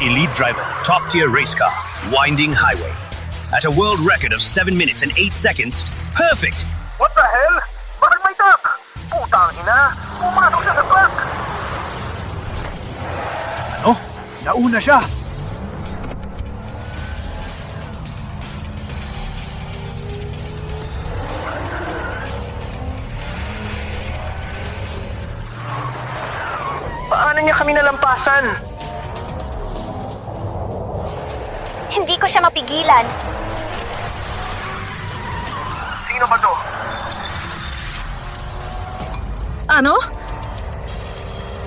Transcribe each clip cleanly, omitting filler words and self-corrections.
Elite driver, top-tier race car, winding highway. At a world record of 7 minutes and 8 seconds, perfect! What the hell? Bakit may truck? Putang ina! Pumasok siya sa truck! Ano? Nauna siya! Paano niya kami nalampasan? Hindi ko siya mapigilan. Sino ba to? Ano?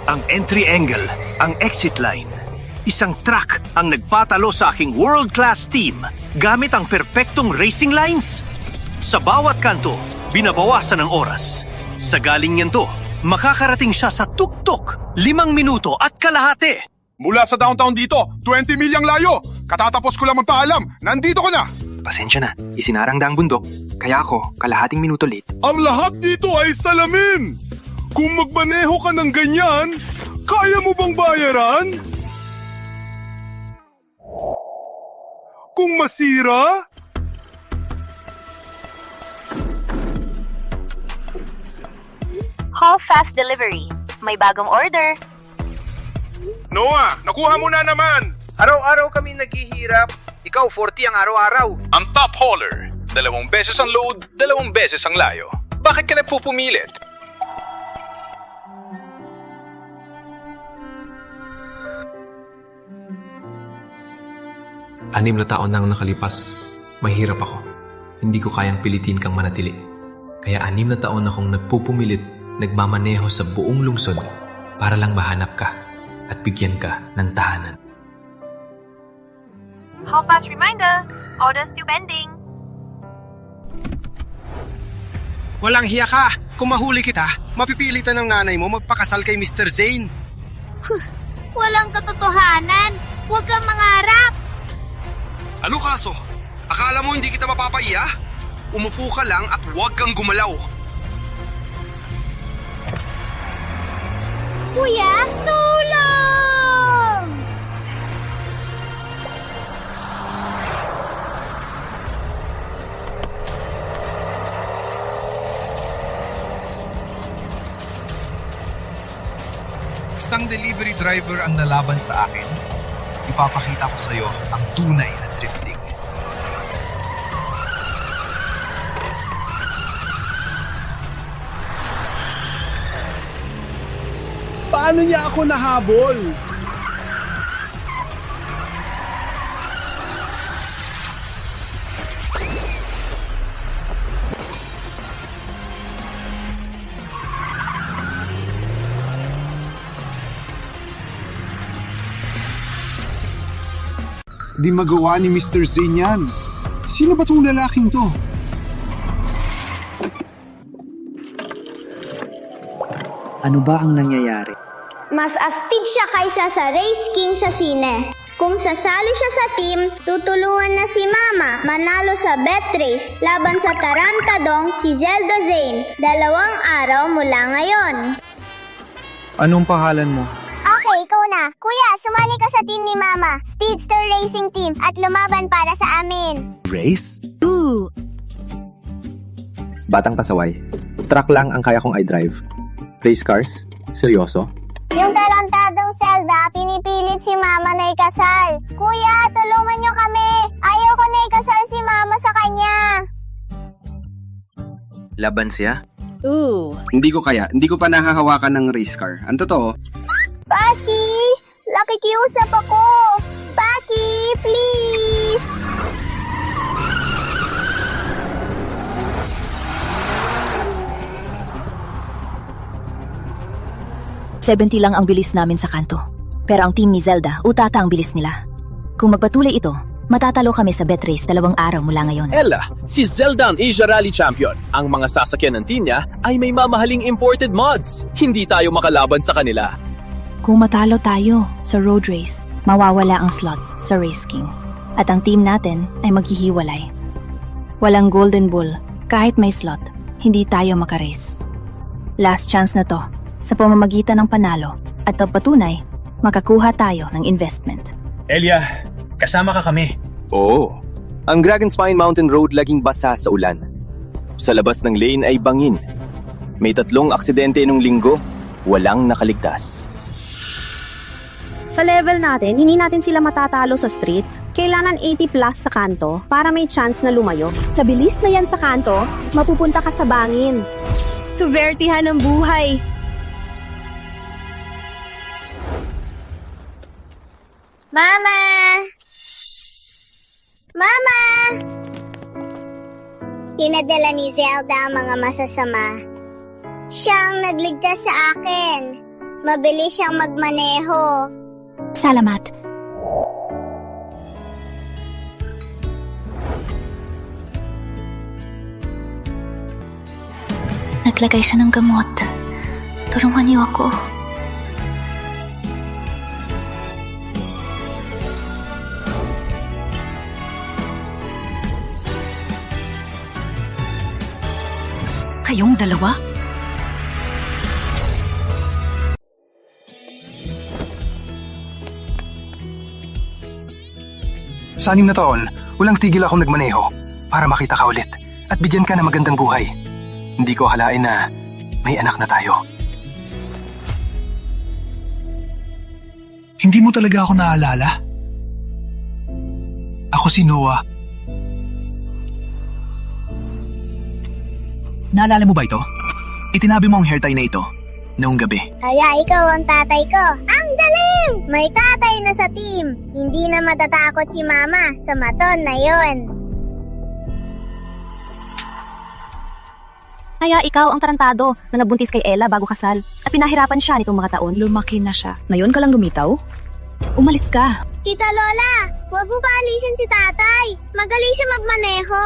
Ang entry angle, ang exit line. Isang truck ang nagpatalo sa aking world-class team gamit ang perpektong racing lines. Sa bawat kanto, binabawasan ng oras. Sa galing niyan to, makakarating siya sa tuktok 5 minuto at kalahati. Mula sa downtown dito, 20 milyang layo. Katatapos ko lang magpaalam, nandito ko na. Pasensya na, isinarang daang bundok, kaya ako kalahating minuto late. Ang lahat dito ay salamin. Kung magmaneho ka ng ganyan, kaya mo bang bayaran? Kung masira? Call fast delivery. May bagong order. Noah, nakuha mo na naman. Araw-araw kami naghihirap. Ikaw, 40 ang araw-araw. Ang top hauler. 2 beses ang load, 2 beses ang layo. Bakit ka nagpupumilit? Anim na taon nang nakalipas, mahirap ako. Hindi ko kayang pilitin kang manatili. Kaya 6 na taon akong nagpupumilit, nagmamaneho sa buong lungsod para lang mahanap ka at bigyan ka ng tahanan. Call fast reminder. Orders still pending. Walang hiya ka! Kung mahuli kita, mapipilitan ng nanay mo magpakasal kay Mr. Zane. Walang katotohanan. Huwag kang mangarap. Ano kaso? Akala mo hindi kita mapapaiya? Umupo ka lang at huwag kang gumalaw. Kuya, tulong! Isang delivery driver ang nalaban sa akin. Ipapakita ko sa'yo ang tunay na drifting. Paano niya ako nahabol? Di magawa ni Mr. Zane yan. Sino ba tong lalaking to? Ano ba ang nangyayari? Mas astig siya kaysa sa Race King sa sine. Kung sasali siya sa team, tutulungan na si Mama manalo sa bet race laban sa tarantadong si Zelda Zane 2 araw mula ngayon. Anong pangalan mo? Okay, ikaw na. Kuya, sumali ka sa team ni Mama, Speedster Racing Team, at lumaban para sa amin. Race? Ooh! Batang pasaway. Truck lang ang kaya kong i-drive. Race cars? Seryoso? Yung tarantadong Zelda, pinipilit si Mama na ikasal. Kuya, tulungan niyo kami. Ayaw ko na ikasal si Mama sa kanya. Laban siya? Ooh! Hindi ko kaya. Hindi ko pa nahahawakan ng race car. Ang totoo, Paki, nakikiusap ako. Paki, please. $70 lang ang bilis namin sa kanto. Pero ang team ni Zelda, utata ang bilis nila. Kung magpatuloy ito, matatalo kami sa bet race 2 araw mula ngayon. Ella, si Zelda ang Asia Rally Champion. Ang mga sasakyan ng team niya ay may mamahaling imported mods. Hindi tayo makalaban sa kanila. Kung matalo tayo sa road race, mawawala ang slot sa Race King. At ang team natin ay maghihiwalay. Walang golden bull, kahit may slot, hindi tayo makarace. Last chance na to, sa pamamagitan ng panalo at pagpatunay, makakuha tayo ng investment. Elia, kasama ka kami. Oo. Ang Dragonspine Mountain Road laging basa sa ulan. Sa labas ng lane ay bangin. May 3 aksidente nung linggo, walang nakaligtas. Sa level natin, hindi natin sila matatalo sa street. Kailangan 80 plus sa kanto para may chance na lumayo. Sa bilis na yan sa kanto, mapupunta ka sa bangin. Suvertihan ng buhay. Mama! Mama! Dinadala ni Zelda ang mga masasama. Siyang nagligtas sa akin. Mabilis siyang magmaneho. Salamat. Naglagay siya ng gamot. Tulungan niyo ako. Kayong dalawa? Sa 6 na taon, walang tigil akong nagmaneho para makita ka ulit at bigyan ka ng magandang buhay. Hindi ko akalain na may anak na tayo. Hindi mo talaga ako naalala? Ako si Noah. Naalala mo ba ito? Itinabi mo ang hair tie na ito noong gabi. Kaya ikaw ang tatay ko. Ang galing! May tatay na sa team. Hindi na matatakot si Mama sa maton na yon. Kaya ikaw ang tarantado na nabuntis kay Ella bago kasal at pinahirapan siya nitong mga taon. Lumaki na siya. Ngayon ka lang lumitaw? Umalis ka. Tita Lola, huwag mo paalisin si tatay. Magaling siya magmaneho.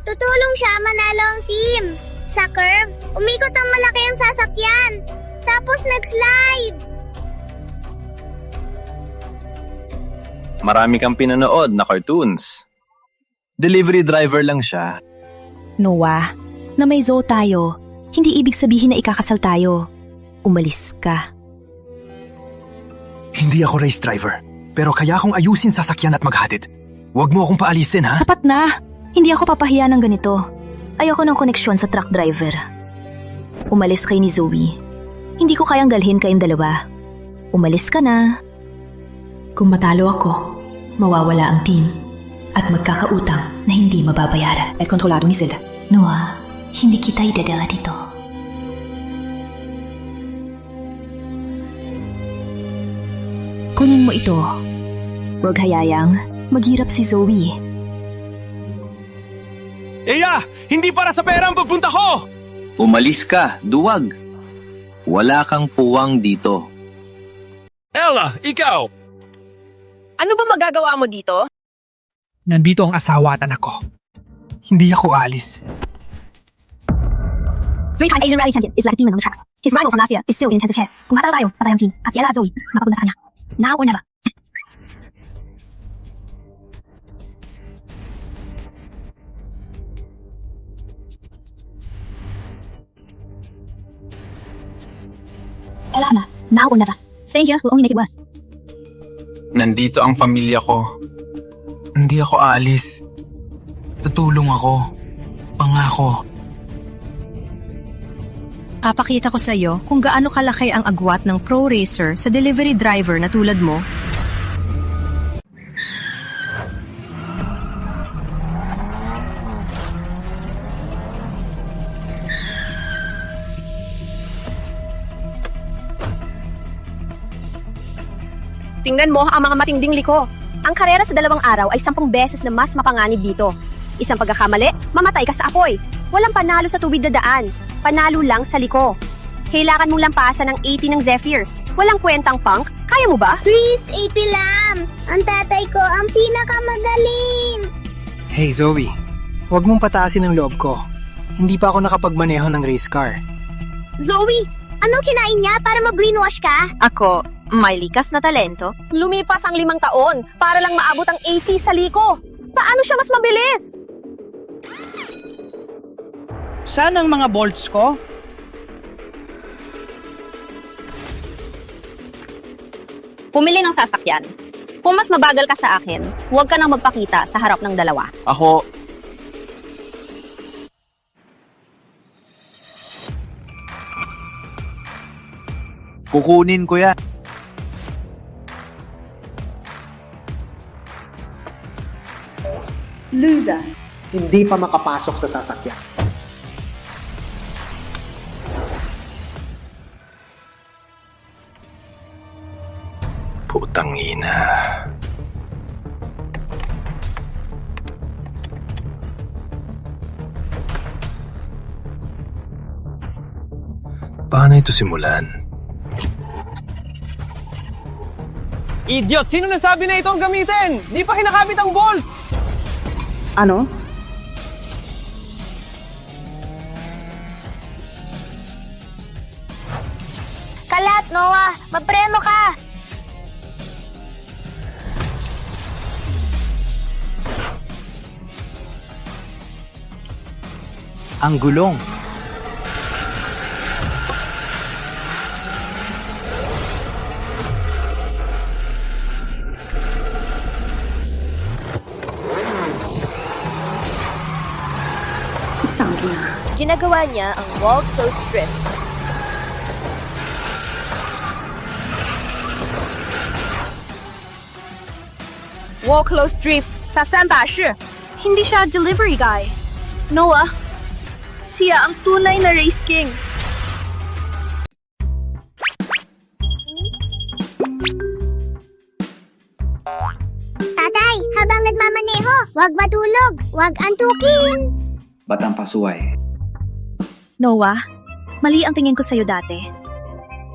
Tutulong siya manalo ang team. Sa curve, umikot ang malaki ang sasakyan. Tapos nag-slide. Marami kang pinanood na cartoons. Delivery driver lang siya. Noah, na may zoo tayo, hindi ibig sabihin na ikakasal tayo. Umalis ka. Hindi ako race driver, pero kaya akong ayusin sasakyan at maghatid. Huwag mo akong paalisin, ha? Sapat na! Hindi ako papahiya ng ganito. Ayoko ng koneksyon sa truck driver. Umalis kay ni Zoe. Hindi ko kayang galhin kayong dalawa. Umalis ka na. Kung matalo ako, mawawala ang team at magkakautang na hindi mababayaran. At kontrolado ni Zelda. Noah, hindi kita idadala dito. Kunin mo ito. Huwag hayayang maghirap si Zoe. Eya! Hindi para sa pera ang pagpunta ko! Umalis ka, duwag. Wala kang puwang dito. Ella, ikaw! Ano ba magagawa mo dito? Nandito ang asawa at anak ko. Hindi ako alis. 3-time Asian Rally Champion is like a demon on the track. His rival from last year is still in intensive care. Kung matalo tayo, patay ang team. At si Ella at Zoe, mapapunta sa kanya. Now or never. Ella na, now or never. Staying here will only make it worse. Nandito ang pamilya ko. Hindi ako aalis. Tutulong ako. Pangako. Papakita ko sa iyo kung gaano kalaki ang agwat ng pro racer sa delivery driver na tulad mo. Tingnan mo ang mga matinding liko. Ang karera sa 2 araw ay 10 beses na mas mapanganib dito. Isang pagkakamali, mamatay ka sa apoy. Walang panalo sa tuwid na daan. Panalo lang sa liko. Kailangan mong lampasan ng 80 ng Zephyr. Walang kwentang punk. Kaya mo ba? Please, 80 lang. Ang tatay ko ang pinakamagaling. Hey Zoe, huwag mong pataasin ang loob ko. Hindi pa ako nakapagmaneho ng race car. Zoe, anong kinain niya para ma-brainwash ka? Ako, may likas na talento. Lumipas ang 5 taon para lang maabot ang 80 sa liko. Paano siya mas mabilis? Saan ang mga bolts ko? Pumili ng sasakyan. Kung mas mabagal ka sa akin, huwag ka nang magpakita sa harap ng dalawa. Ako... Kukunin ko yan. Loser. Hindi pa makapasok sa sasakyan. Putang ina. Paano ito simulan? Idiot! Sino nasabi na ito ang gamitin? Di pa kinakabit ang bolts! Ano? Kalat, Noah! Magpreno ka! Ang gulong. Ginagawa niya ang wall close drift. Wall close drift sa 3把式. Hindi siya delivery guy. Noah, siya ang tunay na race king. Tatay, habang nagmamaneho, huwag matulog, huwag antukin. Batang pasuway. Noah, mali ang tingin ko sa'yo dati.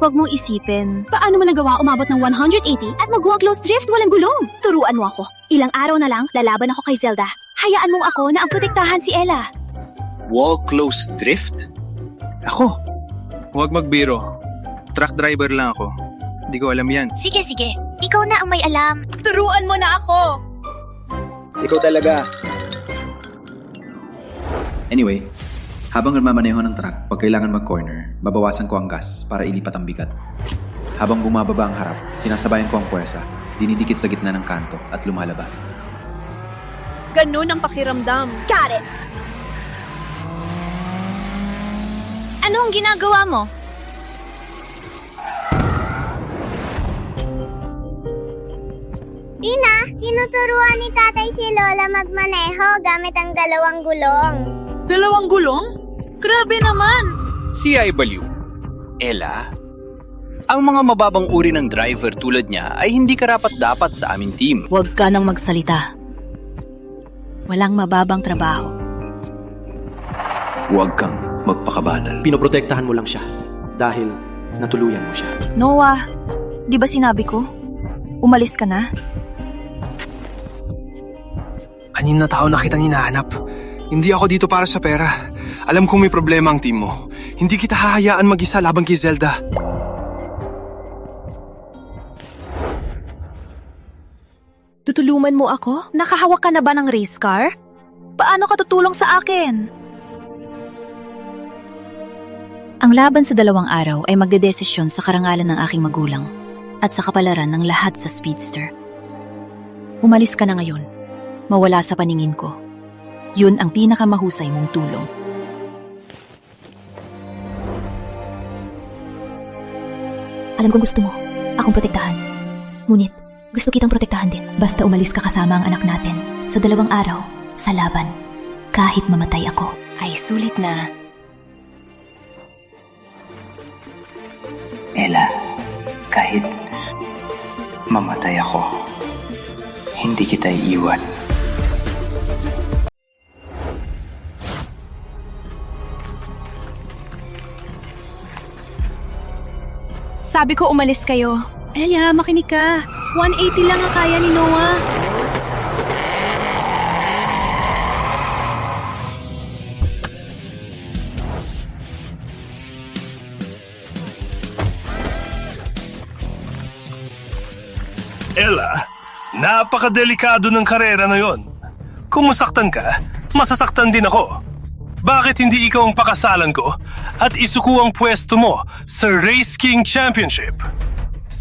Huwag mong isipin, paano mo nagawa umabot ng 180 at mag-wall close drift walang gulong? Turuan mo ako. Ilang araw na lang, lalaban ako kay Zelda. Hayaan mo ako na ang protektahan si Ella. Wall close drift? Ako? Huwag magbiro. Truck driver lang ako. Di ko alam yan. Sige, ikaw na ang may alam. Turuan mo na ako! Ikaw talaga. Anyway, habang nagmamaneho ng truck, pag kailangan mag-corner, babawasan ko ang gas para ilipat ang bigat. Habang bumababa ang harap, sinasabayan ko ang puwersa, dinidikit sa gitna ng kanto at lumalabas. Ganun ang pakiramdam. Got it! Ano ang ginagawa mo? Ina, tinuturuan ni tatay si Lola magmaneho gamit ang dalawang gulong. Dalawang gulong? Grabe naman! Si ay baliw. Ella, ang mga mababang uri ng driver tulad niya ay hindi karapat-dapat sa aming team. Huwag ka nang magsalita. Walang mababang trabaho. Huwag kang magpakabanal. Pinoprotektahan mo lang siya dahil natuluyan mo siya. Noah, di ba sinabi ko? Umalis ka na? Anim na tao na kitang hinahanap. Hindi ako dito para sa pera. Alam kong may problema ang team mo. Hindi kita hahayaan mag-isa laban kay Zelda. Tutulungan mo ako? Nakahawak ka na ba ng race car? Paano ka tutulong sa akin? Ang laban sa 2 araw ay magdedesisyon sa karangalan ng aking magulang at sa kapalaran ng lahat sa speedster. Umalis ka na ngayon. Mawala sa paningin ko. Yun ang pinakamahusay mong tulong. Alam kong gusto mo, akong protektahan. Ngunit, gusto kitang protektahan din. Basta umalis ka kasama ang anak natin sa 2 araw, sa laban. Kahit mamatay ako, ay sulit na. Ella, kahit mamatay ako, hindi kita iiwan. Sabi ko umalis kayo. Elia, makinig ka. 180 lang ang kaya ni Noah. Ella, napakadelikado ng karera na yon. Kung masaktan ka, masasaktan din ako. Bakit hindi ikaw ang pakasalan ko at isuko ang pwesto mo sa Race King Championship?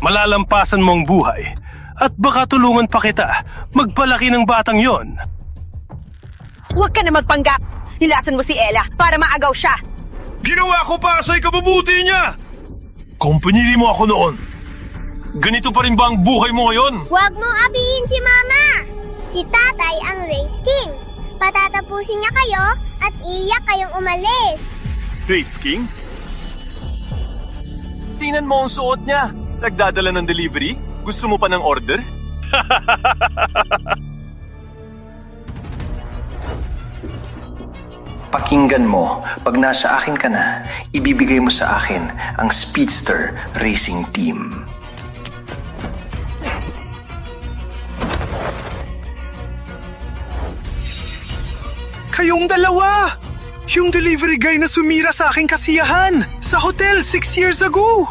Malalampasan mo ang buhay At baka tulungan pa kita magpalaki ng batang yon. Huwag ka na magpanggap. Hilasan mo si Ella para maagaw siya. Ginawa ko para sa ikabubuti niya! Kung pinili mo ako noon, ganito pa rin ba ang buhay mo ngayon? Huwag mong abihin si Mama! Si Tatay ang Race King. Patatapusin niya kayo at iiyak kayong umalis. Race King? Tingnan mo ang suot niya. Nagdadala ng delivery? Gusto mo pa ng order? Pakinggan mo, pag nasa akin ka na, ibibigay mo sa akin ang Speedster Racing Team. Kayong dalawa! Yung delivery guy na sumira sa aking kasiyahan sa hotel 6 years ago.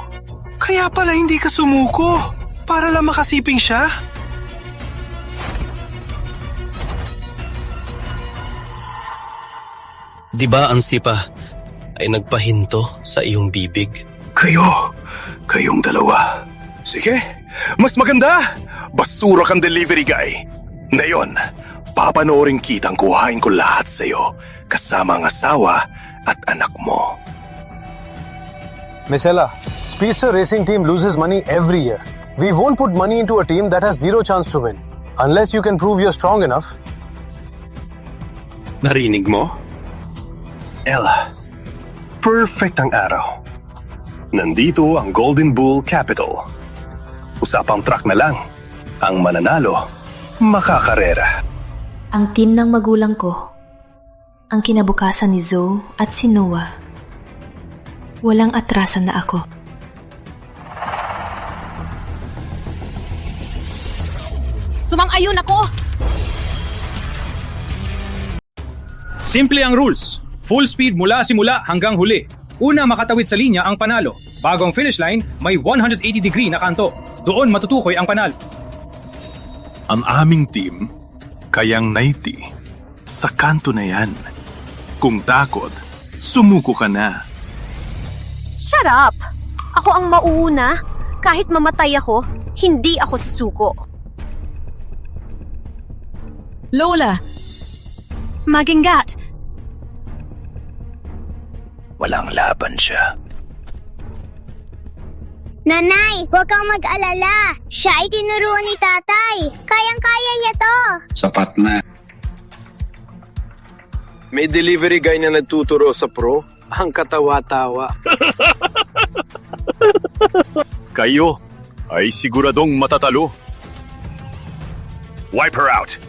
Kaya pala hindi ka sumuko para lang makasiping siya. Di ba ang sipa ay nagpahinto sa iyong bibig? Kayong dalawa. Sige, mas maganda. Basura kang delivery guy. Ngayon, papanoorin kitang kuhain ko lahat sa'yo, kasama ang asawa at anak mo. Miss Ella, Speedster Racing Team loses money every year. We won't put money into a team that has zero chance to win, unless you can prove you're strong enough. Narinig mo? Ella, perfect ang araw. Nandito ang Golden Bull Capital. Usapang truck na lang. Ang mananalo, makakarera. Ang team ng magulang ko, ang kinabukasan ni Zoe at si Noah. Walang atrasan na ako. Sumang-ayon ako! Simple ang rules. Full speed mula simula hanggang huli. Una makatawid sa linya ang panalo. Bago ang finish line, may 180-degree na kanto. Doon matutukoy ang panalo. Ang aming team, kayang 90. Sa kanto na yan. Kung takot, sumuko ka na. Shut up! Ako ang mauuna. Kahit mamatay ako, hindi ako susuko. Lola! Maginggat! Walang laban siya. Nanay, huwag kang mag-alala. Siya ay tinuruan ni Tatay. Kayang-kaya niya to. Sapat na. May delivery guy na nagtuturo sa pro. Ang katawa-tawa. Kayo ay siguradong matatalo. Wipe her out.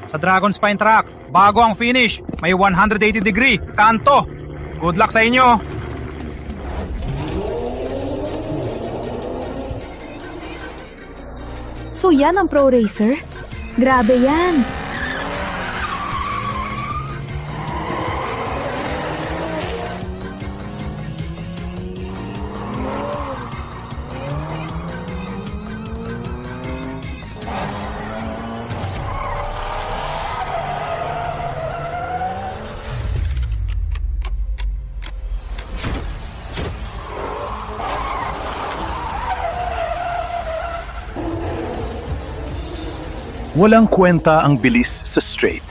Sa Dragon Spine Track, bago ang finish, may 180-degree kanto. Good luck sa inyo! So yan ang pro racer? Grabe yan! Walang kwenta ang bilis sa straight.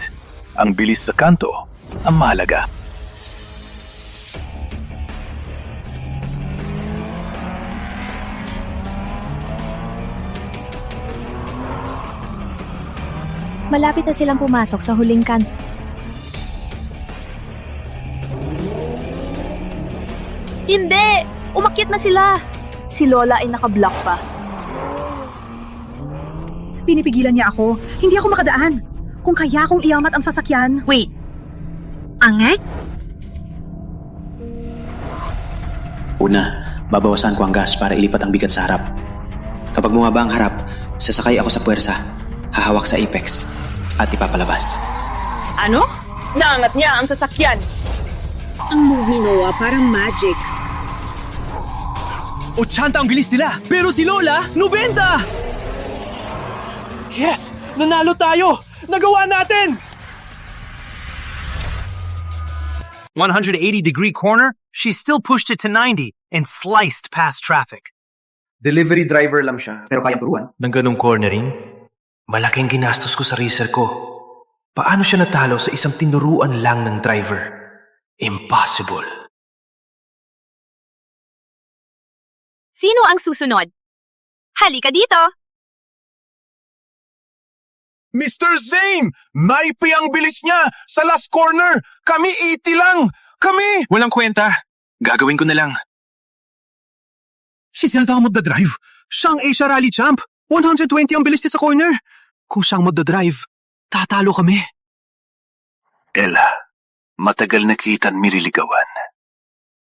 Ang bilis sa kanto ang mahalaga. Malapit na silang pumasok sa huling kanto. Hindi! Umakyat na sila! Si Lola ay nakablock pa. Pinipigilan niya ako. Hindi ako makadaan. Kung kaya kong iamat ang sasakyan... Wait. Angat? Una, babawasan ko ang gas para ilipat ang bigat sa harap. Kapag bumaba ang harap, sasakay ako sa puwersa, hahawak sa apex, at ipapalabas. Ano? Naangat niya ang sasakyan. Ang move ni Noah parang magic. 80 ang bilis nila, pero si Lola, 90! Yes! Nanalo tayo! Nagawa natin! 180-degree corner, she still pushed it to 90 and sliced past traffic. Delivery driver lang siya, pero kayang turuan. Nang ganong cornering, malaking ginastos ko sa racer ko. Paano siya natalo sa isang tinuruan lang ng driver? Impossible. Sino ang susunod? Halika dito! Mr. Zane! Naipi ang bilis niya sa last corner! Kami 80 lang! Kami! Walang kwenta. Gagawin ko na lang. Si Zelda ang magdadrive. Siya ang Asia Rally Champ. 120 ang bilis niya sa corner. Kung siya ang magdadrive, tatalo kami. Ella, matagal na kitan miriligawan.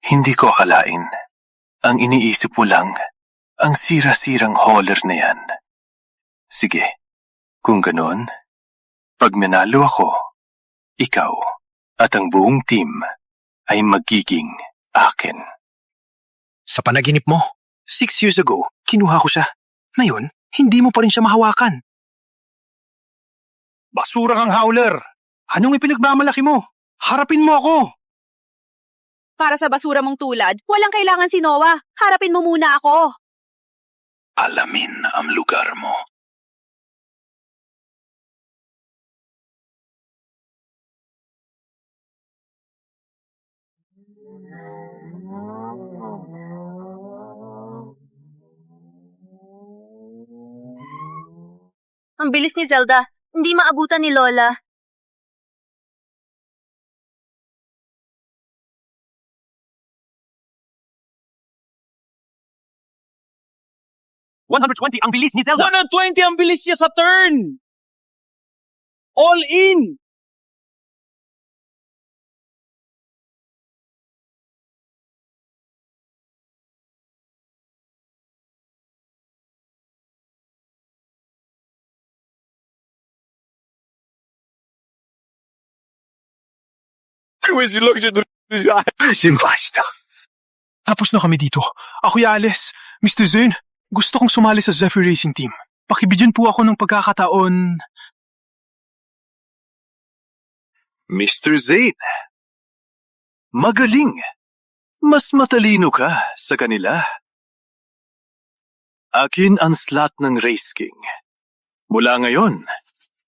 Hindi ko akalain. Ang iniisip mo lang, ang sira-sirang hauler na yan. Sige, kung ganon, pag nanalo ako, ikaw at ang buong team ay magiging akin. Sa panaginip mo, 6 years ago, kinuha ko siya. Ngayon, hindi mo pa rin siya mahawakan. Basura kang howler! Anong ipinagmamalaki mo? Harapin mo ako! Para sa basura mong tulad, walang kailangan si Noah. Harapin mo muna ako. Alamin ang lugar mo. Ang bilis ni Zelda. Hindi maabutan ni Lola. ang bilis ni Zelda! 120 ang bilis niya sa turn! All in! Basta. Tapos na kami dito. Ako'y Alice. Mr. Zane, gusto kong sumali sa Zephyr Racing Team. Pakibigyan po ako ng pagkakataon. Mr. Zane, magaling. Mas matalino ka sa kanila. Akin ang slot ng Race King. Mula ngayon,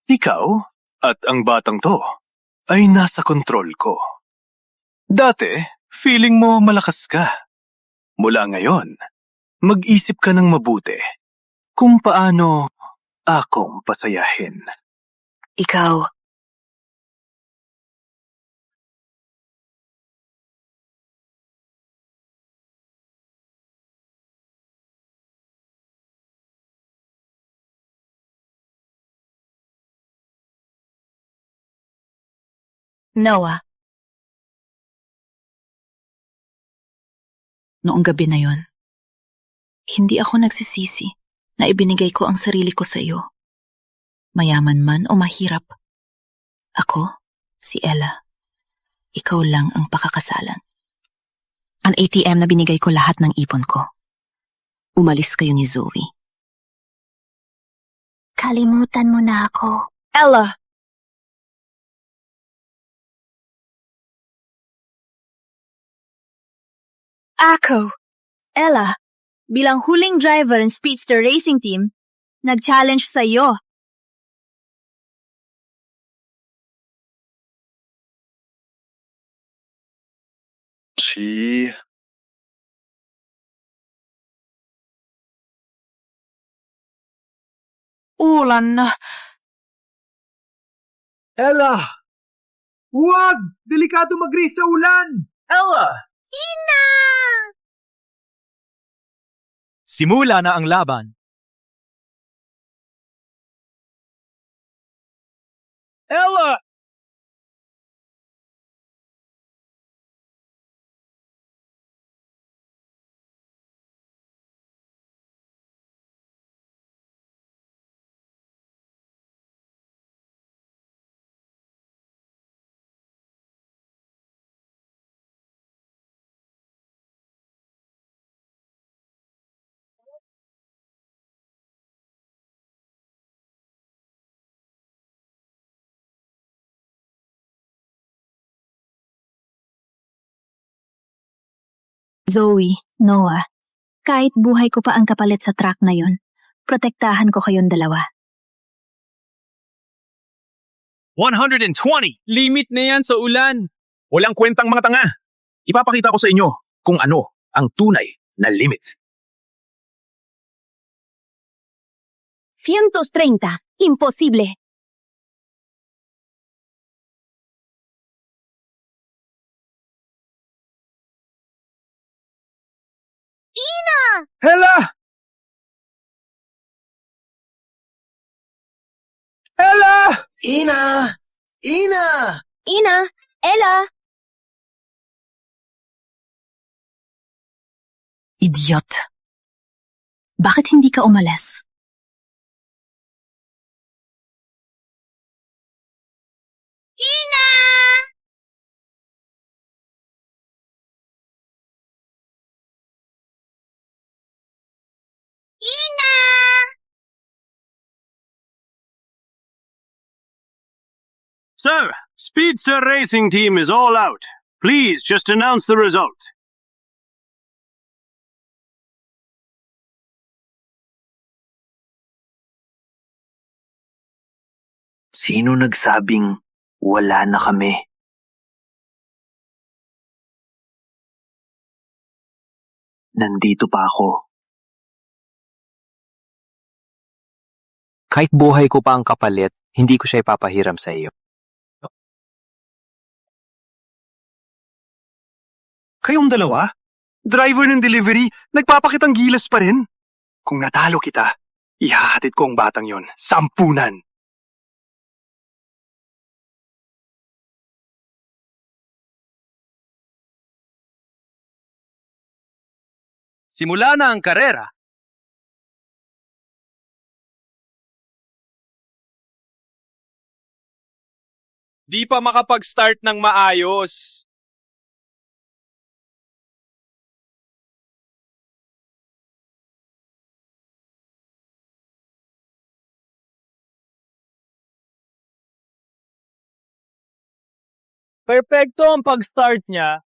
ikaw at ang batang to ay nasa kontrol ko. Dati, feeling mo malakas ka. Mula ngayon, mag-isip ka ng mabuti kung paano akong pasayahin. Ikaw. Noah. Noong gabi na yon, hindi ako nagsisisi na ibinigay ko ang sarili ko sa iyo. Mayaman man o mahirap. Ako, si Ella. Ikaw lang ang pakakasalan. Ang ATM na binigay ko lahat ng ipon ko. Umalis kayo ni Zoe. Kalimutan mo na ako. Ella! Ako, Ella, bilang huling driver ng Speedster Racing Team, nag-challenge sa iyo. Ulan na. Ella! Huwag! Delikado mag-race sa ulan! Ella! Ina! Simula na ang laban. Ella! Zoe, Noah, Kahit buhay ko pa ang kapalit sa truck na yon, protektahan ko kayong dalawa. 120! Limit na yan sa ulan. Walang kwentang mga tanga. Ipapakita ko sa inyo kung ano ang tunay na limit. 130. Imposible. Ina! Ella! Ella! Ina! Ina! Ina! Ella! Idiot. Bakit hindi ka umalis? Ina! Ina! Sir, Speedster Racing Team is all out. Please just announce the result. Sino nagsabing wala na kami? Nandito pa ako. Kahit buhay ko pa ang kapalit, hindi ko siya ipapahiram sa iyo. Kayong dalawa? Driver ng delivery, nagpapakitang gilas pa rin. Kung natalo kita, ihahatid ko ang batang yon. 10. Simula na ang karera. Di pa makapag-start ng maayos. Perfecto ang pag-start niya.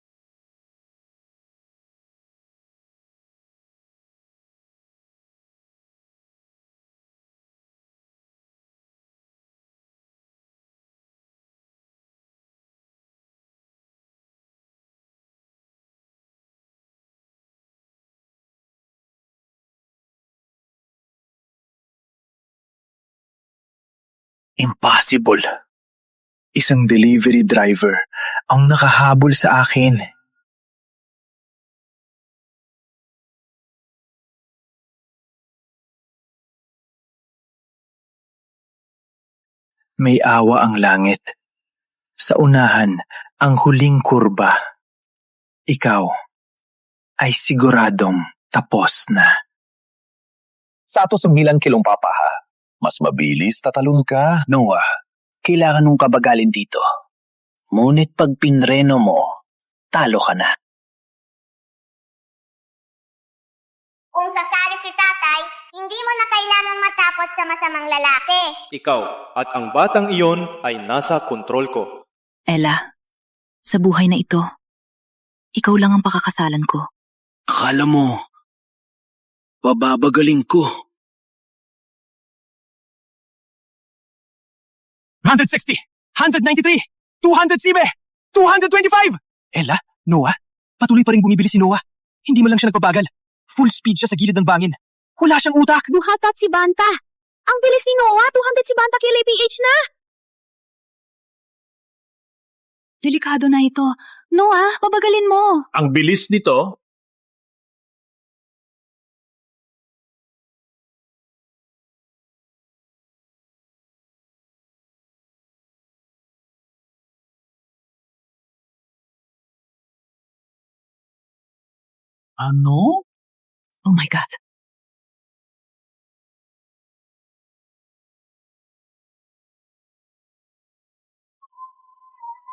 Impossible. Isang delivery driver ang nakahabol sa akin. May awa ang langit. Sa unahan, ang huling kurba. Ikaw ay siguradong tapos na. Sa atusugilan kilong papaha. Mas mabilis tatalon ka, Noah. Kailangan mong kabagalin dito. Ngunit pag pinreno mo, talo ka na. Kung sasali si tatay, hindi mo na kailangang matapot sa masamang lalaki. Ikaw at ang batang iyon ay nasa kontrol ko. Ella, sa buhay na ito, ikaw lang ang pakakasalan ko. Akala mo, pababagaling ko. 160! 193! 200 sibe! 225! Ella, Noah, patuloy pa rin bumibili si Noah. Hindi man lang siya nagpabagal. Full speed siya sa gilid ng bangin. Wala siyang utak. Buhatat si Banta. Ang bilis ni Noah, 200 si Banta kph na. Delikado na ito. Noah, pabagalin mo. Ang bilis nito. Ano? Oh my God.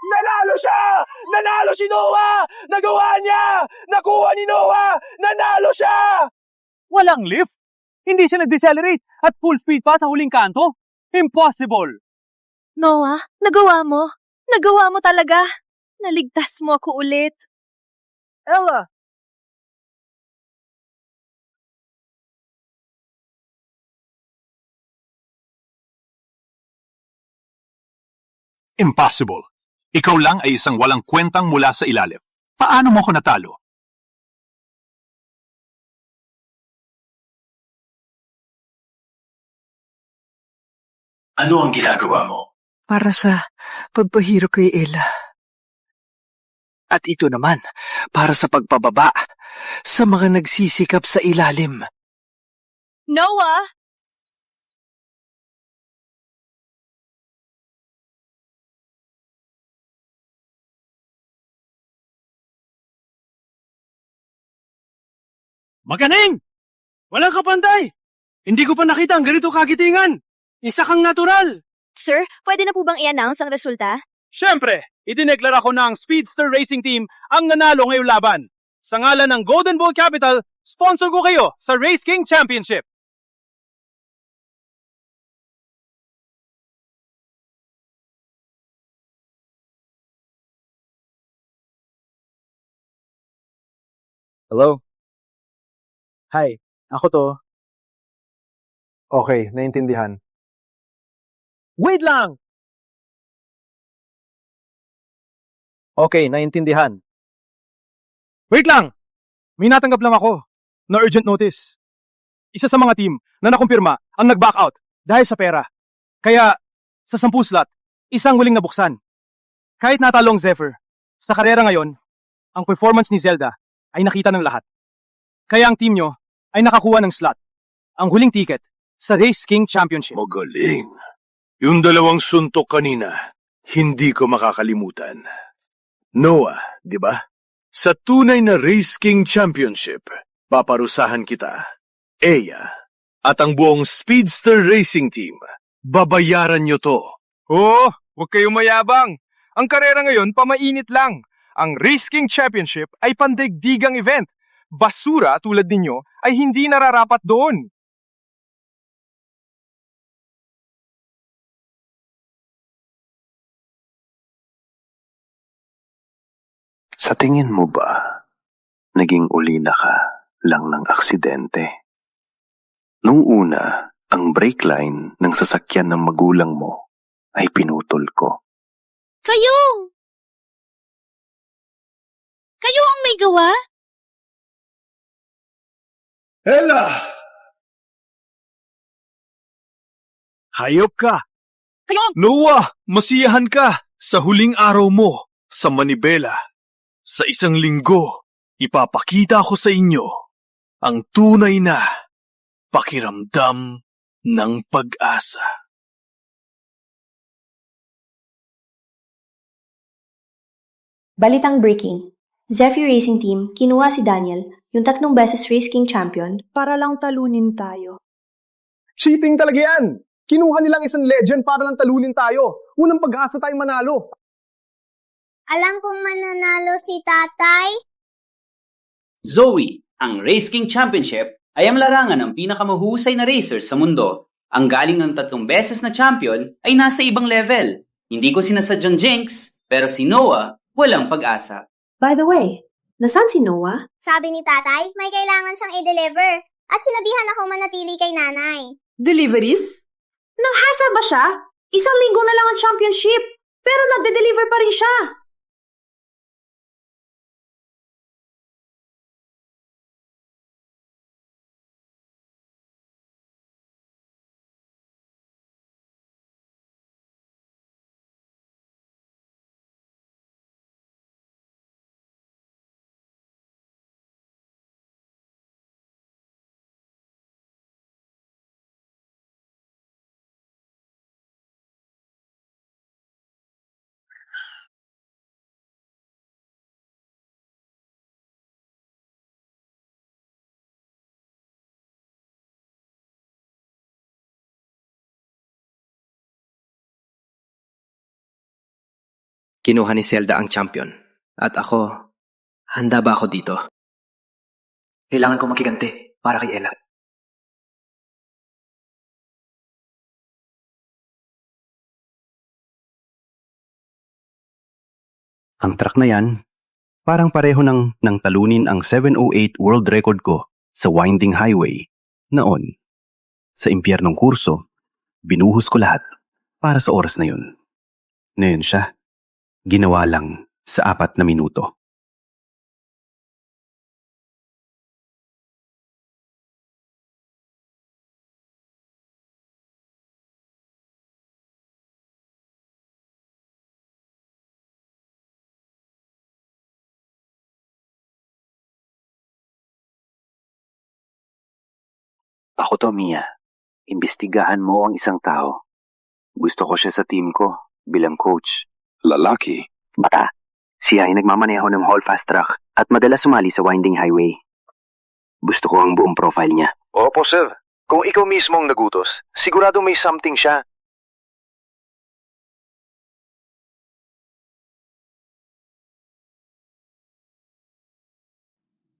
Nanalo siya! Nanalo si Noah! Nagawa niya! Nakuha ni Noah! Nanalo siya! Walang lift? Hindi siya nag-decelerate at full speed pa sa huling kanto? Impossible! Noah, nagawa mo. Nagawa mo talaga. Naligtas mo ako ulit. Ella, Impossible. Ikaw lang ay isang walang kwentang mula sa ilalim. Paano mo ako natalo? Ano ang ginagawa mo? Para sa pagpahiro kay Ella. At ito naman, para sa pagpababa sa mga nagsisikap sa ilalim. Noah! Magaling! Walang kapantay! Hindi ko pa nakita ang ganito kagitingan! Isa kang natural! Sir, pwede na po bang i-announce ang resulta? Siyempre, idineklara ko na ang Speedster Racing Team ang nanalo ngayong laban. Sa ngalan ng Golden Bull Capital, sponsor ko kayo sa Race King Championship. Hello? Hi, ako to. Okay, naintindihan. Wait lang! Okay, naintindihan. Wait lang! May natanggap lang ako na urgent notice. Isa sa mga team na nakumpirma ang nag-back out dahil sa pera. Kaya, sa 10 slot, isang huling nabuksan. Kahit natalo ang Zephyr, sa karera ngayon, ang performance ni Zelda ay nakita ng lahat. Kaya ang team nyo ay nakakuha ng slot, ang huling ticket sa Race King Championship. Magaling. Yung dalawang suntok kanina, hindi ko makakalimutan. Noah, di ba? Sa tunay na Race King Championship, paparusahan kita, Eya, at ang buong Speedster Racing Team. Babayaran nyo to. Oh, huwag kayong mayabang. Ang karera ngayon, pamainit lang. Ang Race King Championship ay pandaigdigang event. Basura tulad ninyo ay hindi nararapat doon. Sa tingin mo ba, naging ulina ka lang ng aksidente? Nung una, ang brake line ng sasakyan ng magulang mo ay pinutol ko. Kayo ang may gawa? Ella! Hayop ka! Noah, masiyahan ka sa huling araw mo sa Manibela. Sa 1 linggo, ipapakita ko sa inyo ang tunay na pakiramdam ng pag-asa. Balitang breaking. Zephyr Racing Team, kinuha si Daniel, yung 3 beses Race King Champion, Para lang talunin tayo. Cheating talaga yan! Kinuha nilang isang legend para lang talunin tayo. Unang pag-asa tayong manalo. Alam kong mananalo si tatay. Zoe, ang Race King Championship ay ang larangan ng pinakamahusay na racers sa mundo. Ang galing ng 3 beses na champion ay nasa ibang level. Hindi ko sinasadyang jinx, pero si Noah walang pag-asa. By the way, nasan si Noah? Sabi ni tatay, may kailangan siyang i-deliver. At sinabihan ako manatili kay nanay. Deliveries? Nanghasa ba siya? 1 linggo na lang ang championship, pero nagde-deliver pa rin siya. Kinuha ni Zelda ang champion. At ako, handa ba ako dito? Kailangan ko makiganti para kay Ella. Ang truck na yan, parang pareho nang talunin ang 708 world record ko sa winding highway. Noon, sa impyernong kurso, binuhos ko lahat para sa oras na yun. Ngayon siya, ginawa lang sa 4 na minuto. Ako to, Mia. Imbestigahan mo ang isang tao. Gusto ko siya sa team ko bilang coach. Lalaki? Bata. Siya ay nagmamaneho ng Hall Fast Track at madalas sumali sa Winding Highway. Gusto ko ang buong profile niya. Opo, sir. Kung ikaw mismo ang nagutos, sigurado may something siya.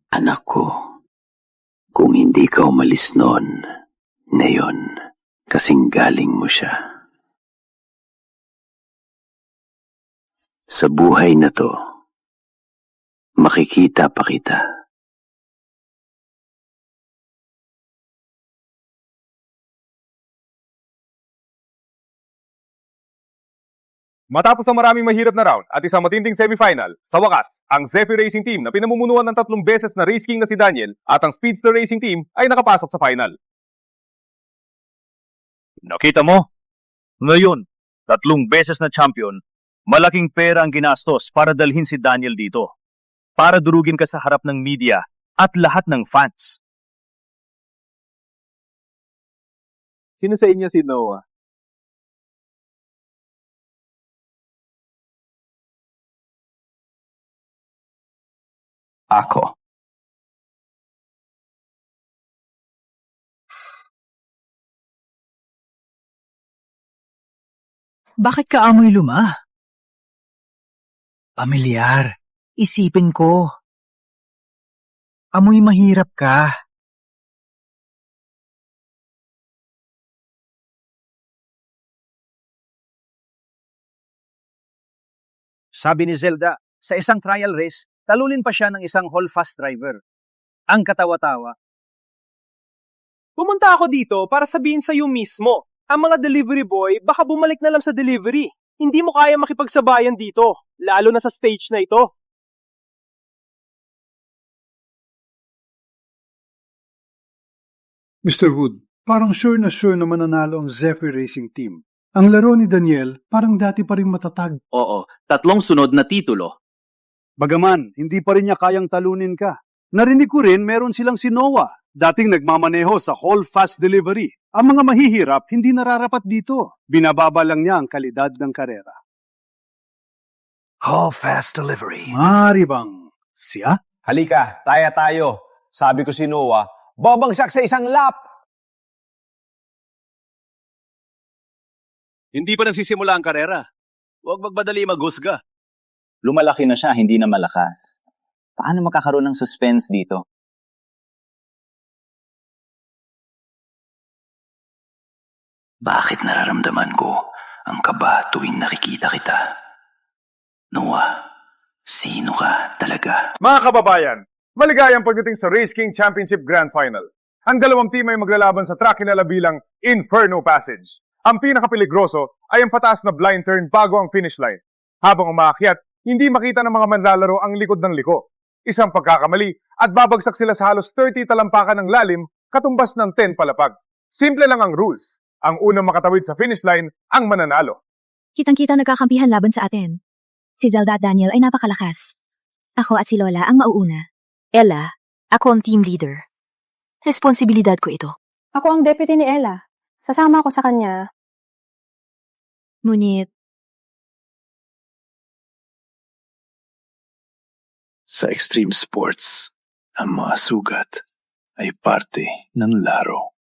Anak ko, kung hindi ka umalis noon, ngayon, kasing galing mo siya. Sa buhay na to, makikita pa kita. Matapos ang maraming mahirap na round at isang matinding semifinal, sa wakas, ang Zephyr Racing Team na pinamumunuan ng 3 beses na Race King na si Daniel at ang Speedster Racing Team ay nakapasok sa final. Nakita mo? Ngayon, 3 beses na champion, malaking pera ang ginastos para dalhin si Daniel dito. Para durugin ka sa harap ng media at lahat ng fans. Sino sa inyo si Noah? Ako. Bakit ka amoy luma? Pamilyar. Isipin ko. Amoy mahirap ka. Sabi ni Zelda, sa isang trial race, talunin pa siya ng isang Hall Fast driver. Ang katawa-tawa. Pumunta ako dito para sabihin sa'yo mismo. Ang mga delivery boy, baka bumalik na lang sa delivery. Hindi mo kaya makipagsabayan dito, lalo na sa stage na ito. Mr. Wood, parang sure na mananalo ang Zephyr Racing Team. Ang laro ni Daniel, parang dati pa rin matatag. Oo, 3 sunod na titulo. Bagaman, hindi pa rin niya kayang talunin ka. Narinig ko rin meron silang si Noah, dating nagmamaneho sa Hall Fast Delivery. Ang mga mahihirap hindi nararapat dito. Binababa lang niya ang kalidad ng karera. Hall Fast Delivery. Mari bang siya? Halika, tayo. Sabi ko si Noah, babagsak sa isang lap. Hindi pa nagsisimula ang karera. Huwag magmadali maghusga. Lumalaki na siya, hindi na malakas. Paano makakaroon ng suspense dito? Bakit nararamdaman ko ang kaba tuwing nakikita kita? Noah, sino ka talaga? Mga kababayan, maligayang pagdating sa Race King Championship Grand Final. Ang 2 team ay maglalaban sa track kinala bilang Inferno Passage. Ang pinakapeligroso ay ang pataas na blind turn bago ang finish line. Habang umaakyat, hindi makita ng mga manlalaro ang likod ng liko. Isang pagkakamali at babagsak sila sa halos 30 talampakan ng lalim katumbas ng 10 palapag. Simple lang ang rules. Ang unang makatawid sa finish line ang mananalo. Kitang-kita nagkakampihan laban sa atin. Si Zelda at Daniel ay napakalakas. Ako at si Lola ang mauuna. Ella, ako ang team leader. Responsibilidad ko ito. Ako ang deputy ni Ella. Sasama ako sa kanya. Ngunit, sa extreme sports, ang mga sugat ay parte ng laro.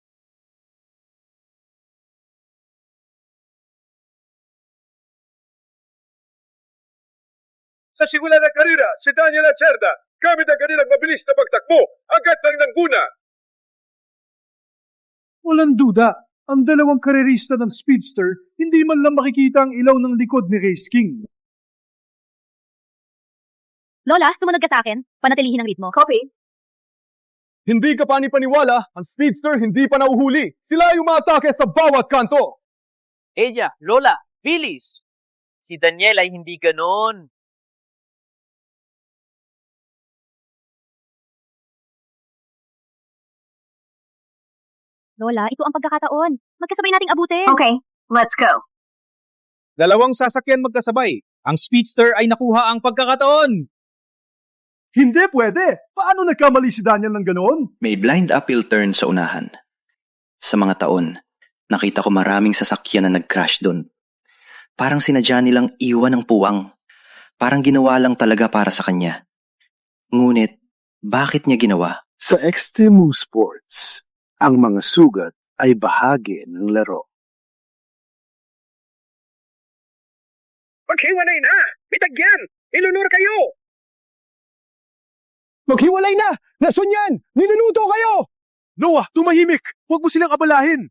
Sa simula ng karera, si Daniel Acerda, gamit ang kanilang mabilis na pagtakbo, agad lang ng guna. Walang duda, ang 2 karerista ng Speedster hindi man lang makikita ang ilaw ng likod ni Race King. Lola, sumunod ka sa akin. Panatilihin ang ritmo. Copy. Hindi ka panipaniwala, ang Speedster hindi pa nauhuli. Sila ay umaatake sa bawat kanto. Eja, Lola, Phyllis. Si Daniel ay hindi ganon. Lola, ito ang pagkakataon. Magkasabay nating abutin. Okay, let's go. Dalawang sasakyan magkasabay. Ang speedster ay nakuha ang pagkakataon. Hindi pwede. Paano nagkamali si Daniel ng ganoon? May blind uphill turn sa unahan. Sa mga taon, nakita ko maraming sasakyan na nag-crash doon. Parang sinadya nilang iwan ng puwang. Parang ginawa lang talaga para sa kanya. Ngunit, bakit niya ginawa? Sa Extreme Sports, ang mga sugat ay bahagi ng laro. Maghiwalay na! Bitagyan! Ilunur kayo! Maghiwalay na! Nasunyan! Niluluto kayo! Noah, tumahimik! Huwag mo silang abalahin!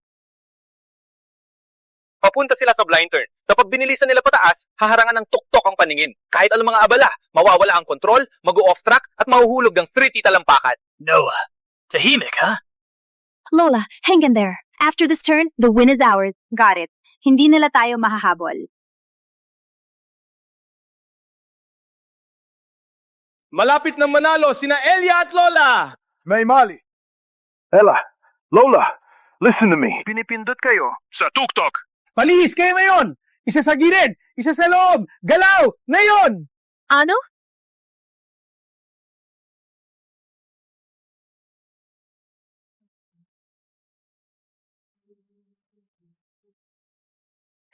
Papunta sila sa blind turn. Kapag binilisan nila pataas, haharangan ng tuktok ang paningin. Kahit anong mga abala, mawawala ang kontrol, mag-off track, at mahuhulog ng 3T talampakan. Noah, tahimik ha? Lola, hang in there. After this turn, the win is ours. Got it. Hindi nila tayo mahahabol. Malapit na manalo sina Elia at Lola! May mali. Ella, Lola, listen to me. Pinipindot kayo sa tuktok. Palihis kayo ngayon! Isa sa gilid! Isa sa loob! Galaw! Ngayon! Ano?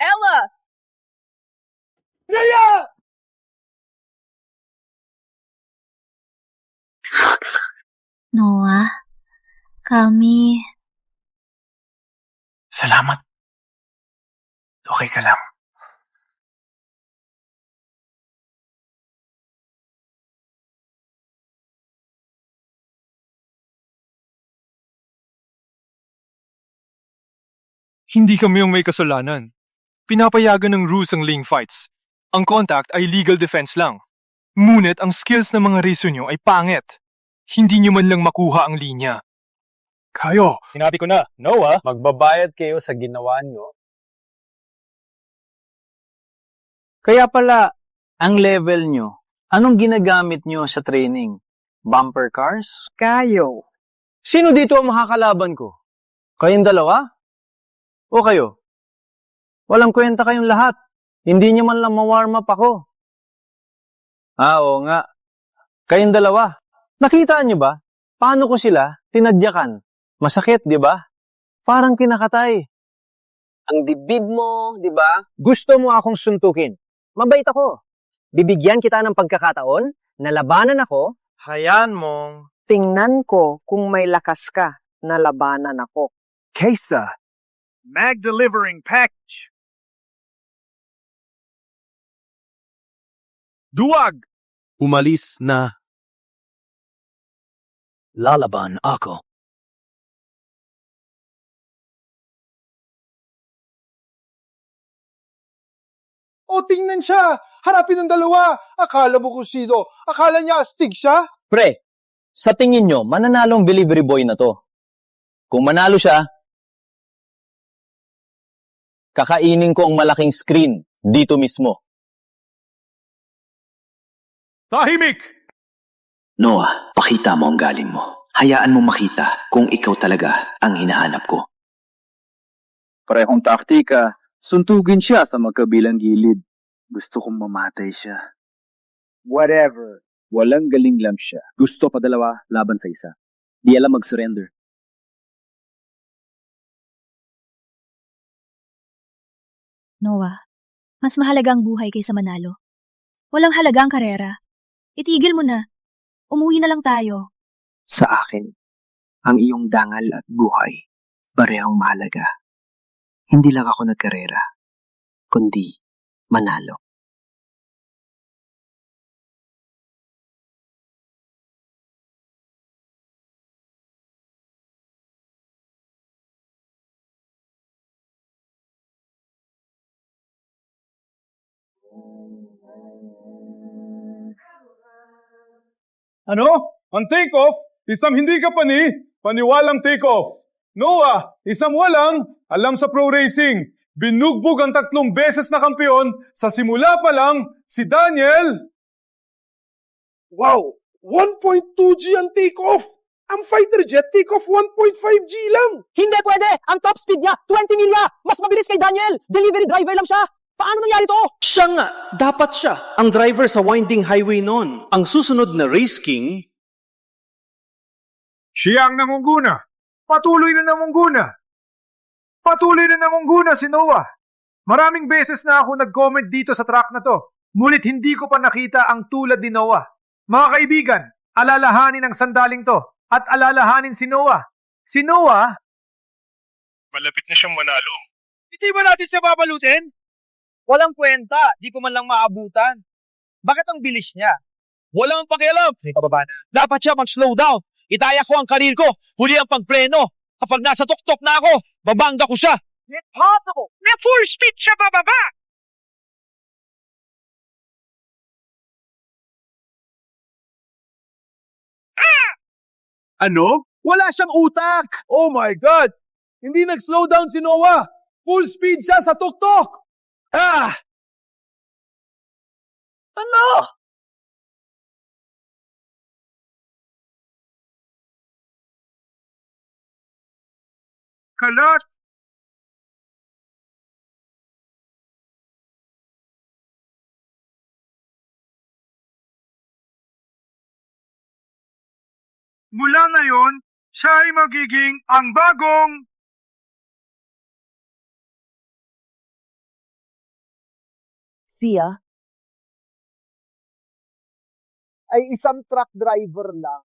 Ella! Naya! Noah, kami... Salamat. Okay ka lang. Hindi kami yung may kasalanan. Pinapayagan ng rules ang ling fights. Ang contact ay legal defense lang. Ngunit ang skills ng mga racer nyo ay pangit. Hindi nyo man lang makuha ang linya. Kayo! Sinabi ko na, Noah, magbabayad kayo sa ginawa nyo. Kaya pala, ang level nyo, anong ginagamit nyo sa training? Bumper cars? Kayo. Sino dito ang makakalaban ko? Kayong dalawa? O kayo? Walang kwenta kayong lahat. Hindi nyo man lang ma-warm up ako. Oo nga. Kayong dalawa. Nakita nyo ba? Paano ko sila tinadyakan? Masakit, di ba? Parang kinakatay. Ang dibdib mo, di ba? Gusto mo akong suntukin. Mabait ako. Bibigyan kita ng pagkakataon na labanan ako. Hayaan mong... Tingnan ko kung may lakas ka na labanan ako. Kaysa. Mag delivering package. Duwag! Umalis na. Lalaban ako. O tingnan siya! Harapin ng dalawa! Akala mo kung sino? Akala niya astig siya? Pre, sa tingin nyo, mananalo ang delivery boy na to. Kung manalo siya, kakainin ko ang malaking screen dito mismo. Tahimik! Noah, pakita mo ang galing mo. Hayaan mo makita kung ikaw talaga ang hinahanap ko. Parehong taktika. Suntugin siya sa magkabilang gilid. Gusto kong mamatay siya. Whatever. Walang galing lang siya. Gusto pa dalawa laban sa isa. Di alam mag-surrender. Noah, mas mahalaga ang buhay kaysa manalo. Walang halaga ang karera. Itigil mo na. Umuwi na lang tayo. Sa akin, ang iyong dangal at buhay, parehong mahalaga. Hindi lang ako nagkarera, kundi manalo. Ano? Ang take-off? Isang hindi ka paniwalang take-off. Noah, isang walang alam sa pro racing. Binugbog ang 3 beses na kampeon sa simula pa lang si Daniel. Wow! 1.2G ang take-off! Ang fighter jet take-off 1.5G lang! Hindi pwede! Ang top speed niya, 20 milya! Mas mabilis kay Daniel! Delivery driver lang siya! Paano nangyari to? Siya nga! Dapat siya ang driver sa winding highway noon. Ang susunod na Race King... Siya ang namunguna. Patuloy na namunguna. Patuloy na namunguna si Noah. Maraming beses na ako nag-comment dito sa track na to. Ngunit hindi ko pa nakita ang tulad ni Noah. Mga kaibigan, alalahanin ang sandaling to at alalahanin si Noah. Si Noah, Malapit na siyang manalo. Hindi ba natin siya babalutin? Walang kwenta, di ko man lang maabutan. Bakit ang bilis niya? Walang pakialam. May pababa na. Dapat siya mag-slow down. Itaya ko ang karir ko. Huli ang pagpreno. Kapag nasa tuktok na ako, babangga ko siya. Impossible! Na full speed siya bababa! Ano? Wala siyang utak! Oh my God! Hindi nag-slow down si Noah! Full speed siya sa tuktok! Ah! Ano? Kalat! Mula ngayon, siya ay magiging ang bagong Siya ay isang truck driver lang.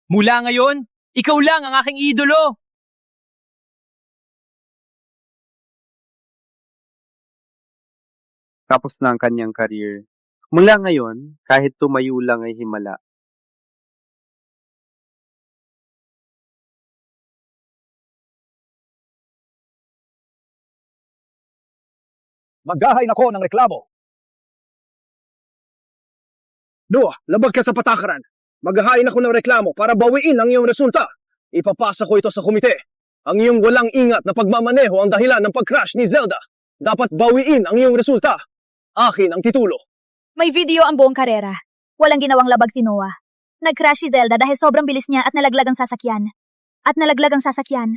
Mula ngayon, ikaw lang ang aking idolo! Tapos na ang kanyang career. Mula ngayon, kahit tumayo lang ay himala. Maghahain ako ng reklamo. Noah, labag ka sa patakaran. Maghahain ako ng reklamo para bawiin ang iyong resulta. Ipapasa ko ito sa komite. Ang iyong walang ingat na pagmamaneho ang dahilan ng pag-crash ni Zelda. Dapat bawiin ang iyong resulta. Akin ang titulo. May video ang buong karera. Walang ginawang labag si Noah. Nag-crash si Zelda dahil sobrang bilis niya at nalaglag ang sasakyan.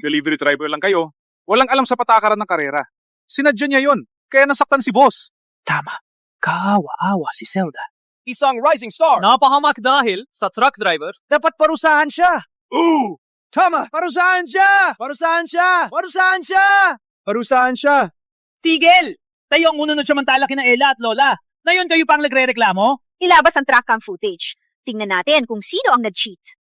Delivery driver lang kayo. Walang alam sa patakaran ng karera. Sinadya niya yon, kaya nasaktan si boss. Tama. Kaawa-awa si Zelda. Isang rising star! Napahamak dahil sa truck driver, dapat parusahan siya! Ooh! Tama! Parusahan siya! Parusahan siya! Parusahan siya! Parusahan siya! Tigil! Tayo ang unang samantala kina Ella at Lola. Ngayon kayo pang nagre-reklamo? Ilabas ang track cam footage. Tingnan natin kung sino ang nag-cheat.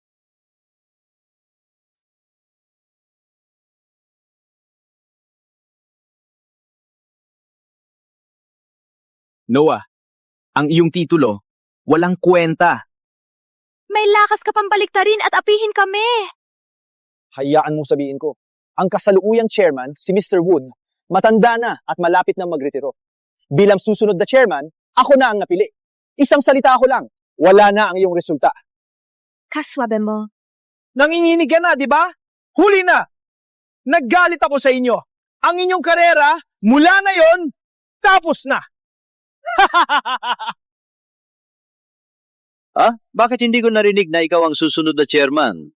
Noah, ang iyong titulo, walang kwenta. May lakas ka pang baliktarin at apihin kami. Hayaan mong sabihin ko. Ang kasalukuyang chairman, si Mr. Wood, matanda na at malapit na magretiro. Bilang susunod na chairman, ako na ang napili. Isang salita ako lang, wala na ang iyong resulta. Kaswabe mo. Nanginginig ka na, di ba? Huli na! Naggalit ako sa inyo. Ang inyong karera, mula na yon, tapos na! Bakit hindi ko narinig na ikaw ang susunod na chairman?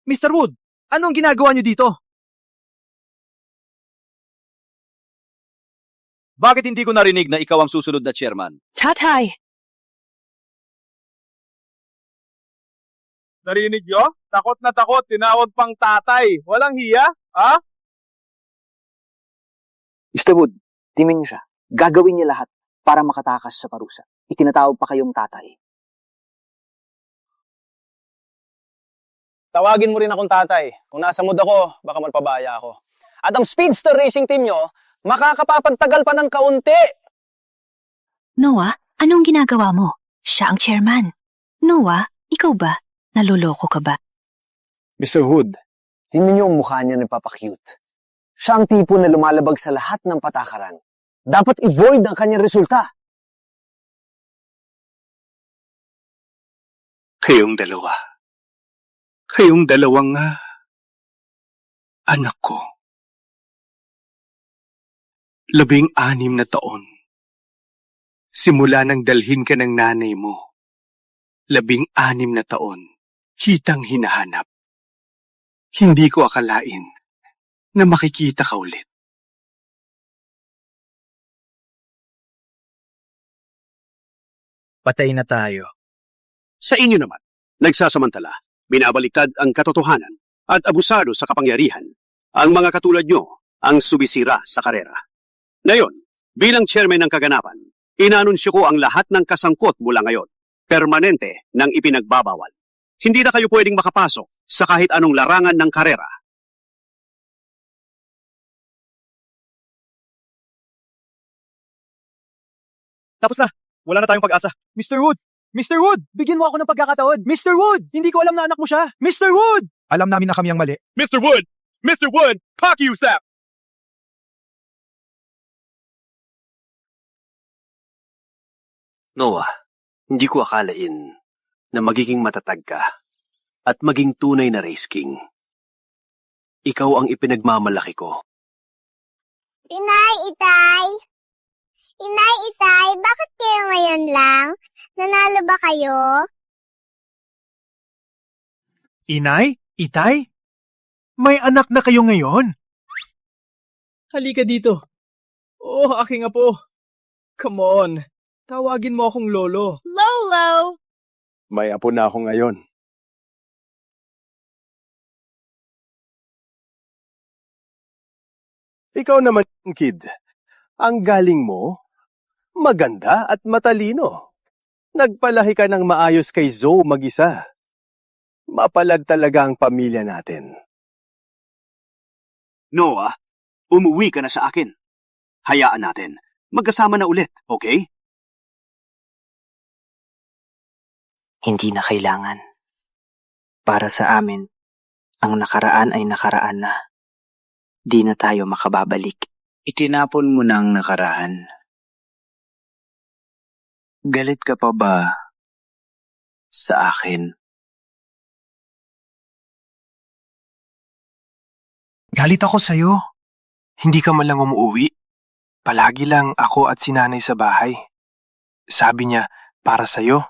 Mr. Wood, anong ginagawa niyo dito? Bakit hindi ko narinig na ikaw ang susunod na chairman? Tatay! Narinig nyo? Takot na takot, tinawag pang tatay. Walang hiya, ha? Mr. Wood, timin niyo siya. Gagawin niya lahat para makatakas sa parusa. Itinatawag pa kayong tatay. Tawagin mo rin akong tatay. Kung nasa mood ako, baka magpabaya ako. At ang Speedster Racing Team nyo, makakapapagtagal pa ng kaunti. Noah, anong ginagawa mo? Siya ang chairman. Noah, ikaw ba? Naloloko ka ba? Mr. Wood, tingnan niyo ang mukha niya nagpapakute. Siya ang tipo na lumalabag sa lahat ng patakaran. Dapat i-void ang kanyang resulta. Kayong dalawang anak ko. 16 na taon. Simula nang dalhin ka ng nanay mo. 16 na taon. Kitang hinahanap. Hindi ko akalain na makikita ka ulit. Patay na tayo. Sa inyo naman, nagsasamantala, binabaliktad ang katotohanan at abusado sa kapangyarihan. Ang mga katulad nyo ang sumisira sa karera. Ngayon, bilang chairman ng kaganapan, inanunsyo ko ang lahat ng kasangkot mula ngayon. Permanente nang ipinagbabawal. Hindi na kayo pwedeng makapasok sa kahit anong larangan ng karera. Tapos na. Wala na tayong pag-asa. Mr. Wood! Mr. Wood! Bigyan mo ako ng pagkakataon. Mr. Wood! Hindi ko alam na anak mo siya. Mr. Wood! Alam namin na kami ang mali. Mr. Wood! Mr. Wood! Pakiusap! Noah, hindi ko akalain na magiging matatag ka at maging tunay na race king. Ikaw ang ipinagmamalaki ko. Inay, Itay! Inay, Itay, bakit kayo ngayon lang? Nanalo ba kayo? Inay? Itay? May anak na kayo ngayon? Halika dito. Oh, aking apo. Come on. Tawagin mo akong Lolo. Lolo! May apo na ako ngayon. Ikaw naman, kid. Ang galing mo, maganda at matalino. Nagpalahi ka ng maayos kay Zoe mag-isa. Mapalag talaga ang pamilya natin. Noah, umuwi ka na sa akin. Hayaan natin. Magkasama na ulit, okay? Hindi na kailangan. Para sa amin, ang nakaraan ay nakaraan na. Di na tayo makababalik. Itinapon mo na ang nakaraan. Galit ka pa ba sa akin? Galit ako sa'yo. Hindi ka man lang umuwi. Palagi lang ako at si nanay sa bahay. Sabi niya, para sa'yo.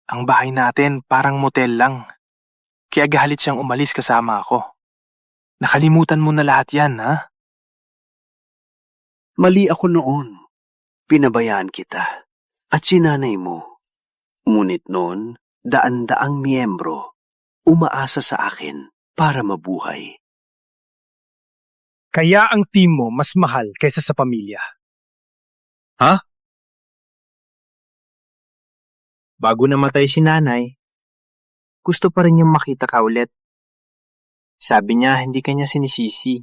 Ang bahay natin parang motel lang. Kaya galit siyang umalis kasama ako. Nakalimutan mo na lahat yan, ha? Mali ako noon. Pinabayaan kita. At si nanay mo. Ngunit noon, daan-daang miyembro umaasa sa akin para mabuhay. Kaya ang team mo mas mahal kaysa sa pamilya. Ha? Bago namatay si nanay, gusto pa rin niyang makita ka ulit. Sabi niya hindi kanya sinisisi.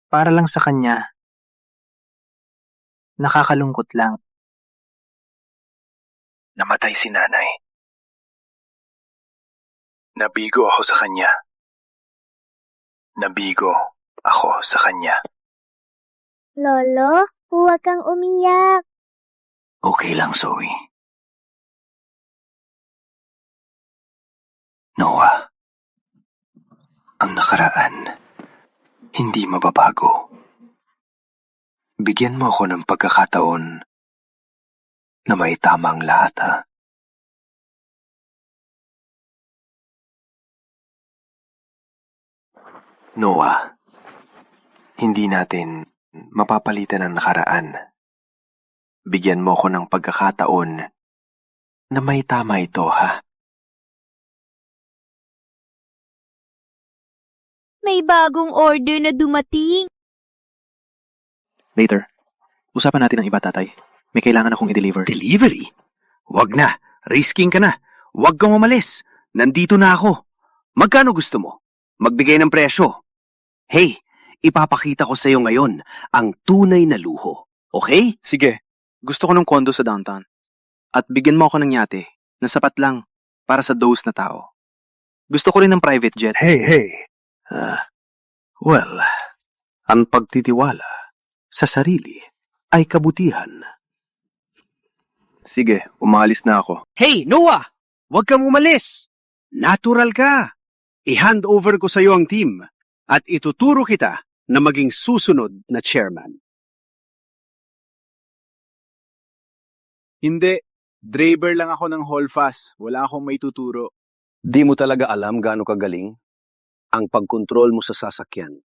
Para lang sa kanya. Nakakalungkot lang. Namatay si nanay. Nabigo ako sa kanya. Nabigo ako sa kanya. Lolo, huwag kang umiyak. Okay lang, Zoe. Noah, ang nakaraan, hindi mababago. Bigyan mo ako ng pagkakataon na may tamang lahat, ha? Noah, hindi natin mapapalitan ang nakaraan. Bigyan mo ako ng pagkakataon na may tama ito, ha? May bagong order na dumating. Later, usapan natin ang iba, tatay. May kailangan akong i-deliver. Delivery? Wag na. Risking ka na. Wag kang umalis. Nandito na ako. Magkano gusto mo? Magbigay ng presyo. Hey, ipapakita ko sa iyo ngayon ang tunay na luho. Okay? Sige. Gusto ko ng kondo sa downtown. At bigyan mo ako ng yate na sapat lang para sa dose na tao. Gusto ko rin ng private jet. Hey. Well, ang pagtitiwala sa sarili ay kabutihan. Sige, umalis na ako. Hey, Noah! Huwag kang umalis! Natural ka! I-hand over ko sa iyo ang team at ituturo kita na maging susunod na chairman. Hindi. Driver lang ako ng Holdfast. Wala akong may tuturo. Di mo talaga alam gaano kagaling? Ang pagkontrol mo sa sasakyan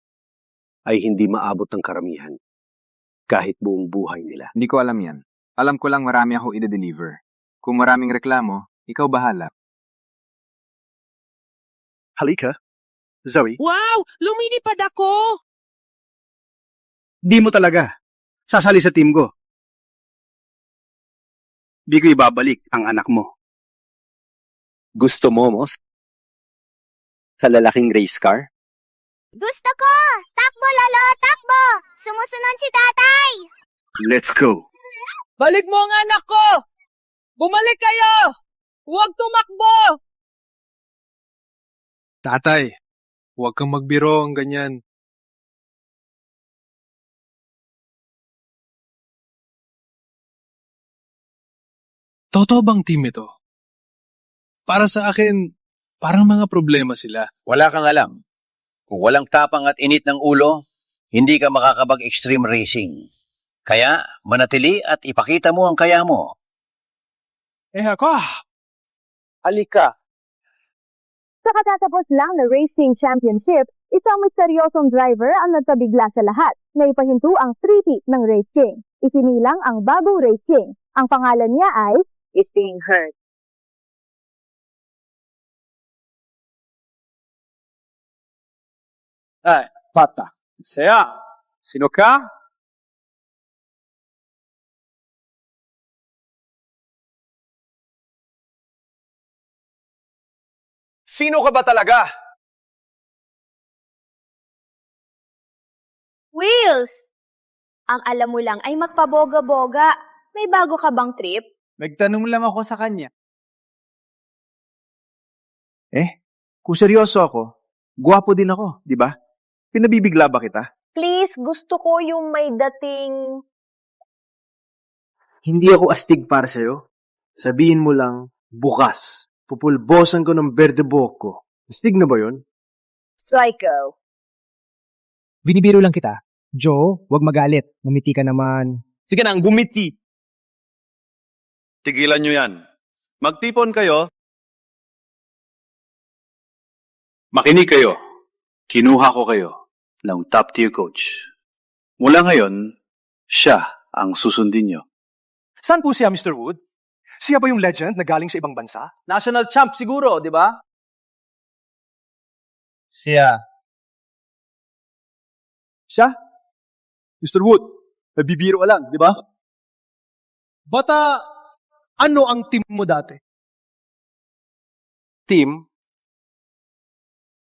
ay hindi maabot ng karamihan kahit buong buhay nila. Hindi ko alam yan. Alam ko lang marami ako i-deliver. Kung maraming reklamo, ikaw bahala. Halika, Zoe. Wow! Lumilipad ako! Di mo talaga. Sasali sa team ko. Di ko ibabalik ang anak mo. Gusto mo, Mos? Sa lalaking race car? Gusto ko! Takbo, Lolo! Takbo! Sumusunod si tatay! Let's go! Balik mo ang anak ko! Bumalik kayo! Huwag tumakbo! Tatay, huwag kang magbiro ang ganyan. Totoo bang team ito? Para sa akin, parang mga problema sila. Wala kang alam. Kung walang tapang at init ng ulo, hindi ka makakapag-extreme racing. Kaya, manatili at ipakita mo ang kaya mo. ako! Alika! Sa katatapos lang na Racing Championship, isang misteryosong driver ang nagpabigla sa lahat na ipahinto ang 3-peat ng Race King. Isinilang ang Babu Race King. Ang pangalan niya ay is being heard. Ay, bata. Saya. Sino ka? Sino ka ba talaga? Wheels! Ang alam mo lang ay magpaboga-boga. May bago ka bang trip? Nagtanong lang ako sa kanya. Kung seryoso ako, gwapo din ako, di ba? Pinabibigla ba kita? Please, gusto ko yung may dating... Hindi ako astig para sa'yo. Sabihin mo lang, bukas. Pupulbosan ko ng berde buhok ko. Astig na ba yun? Psycho. Binibiro lang kita. Joe, wag magalit. Ngumiti ka naman. Sige na, gumiti. Tigilan nyo yan. Magtipon kayo. Makinig kayo. Kinuha ko kayo ng top tier coach. Mula ngayon, siya ang susundin nyo. Saan po siya, Mr. Wood? Siya ba yung legend na galing sa ibang bansa? National champ siguro, di ba? Siya. Siya? Mr. Wood, nabibiro ka lang, di ba? Bata, ano ang team mo dati? Team?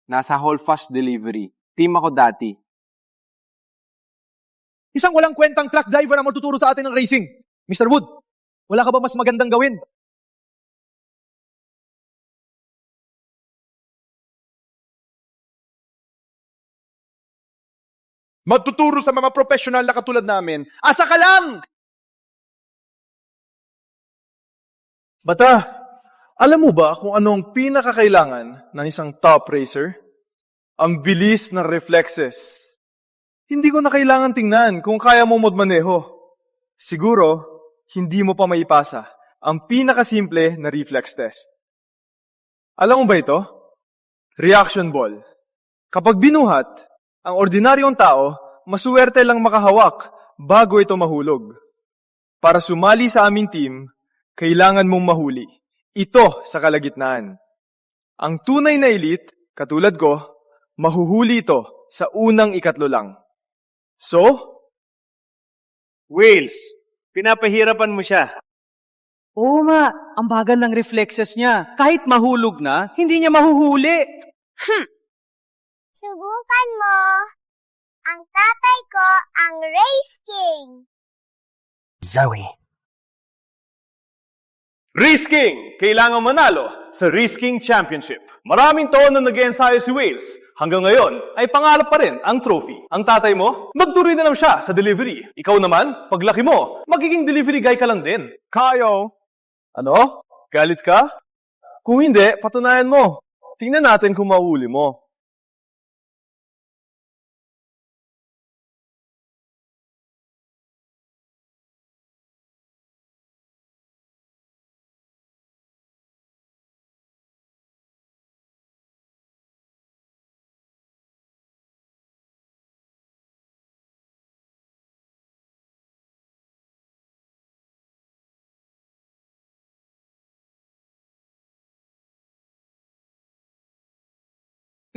Nasa Holdfast Delivery. Team ako dati. Isang walang kwentang truck driver ang magtuturo sa atin ng racing. Mr. Wood, wala ka ba mas magandang gawin? Magtuturo sa mga professional na katulad namin. Asa ka lang! Bata, alam mo ba kung anong pinakakailangan ng isang top racer? Ang bilis ng reflexes. Hindi ko na kailangan tingnan kung kaya mo magmaneho. Siguro, hindi mo pa maipasa ang pinakasimple na reflex test. Alam mo ba ito? Reaction ball. Kapag binuhat, ang ordinaryong tao, masuwerte lang makahawak bago ito mahulog. Para sumali sa aming team, kailangan mong mahuli. Ito sa kalagitnaan. Ang tunay na elite, katulad ko, mahuhuli ito sa unang ikatlo lang. So? Wheels, pinapahirapan mo siya. Oo nga, ang bagal ng reflexes niya. Kahit mahulog na, hindi niya mahuhuli. Subukan mo. Ang tatay ko ang Race King. Zoe. Race King, kailangan manalo sa Race King Championship. Maraming taon na nag-ensayo si Wales. Hanggang ngayon, ay pangarap pa rin ang trophy. Ang tatay mo, magtuloy na lang siya sa delivery. Ikaw naman, paglaki mo, magiging delivery guy ka lang din. Kayo? Ano? Galit ka? Kung hindi, patunayan mo. Tingnan natin kung mahuli mo.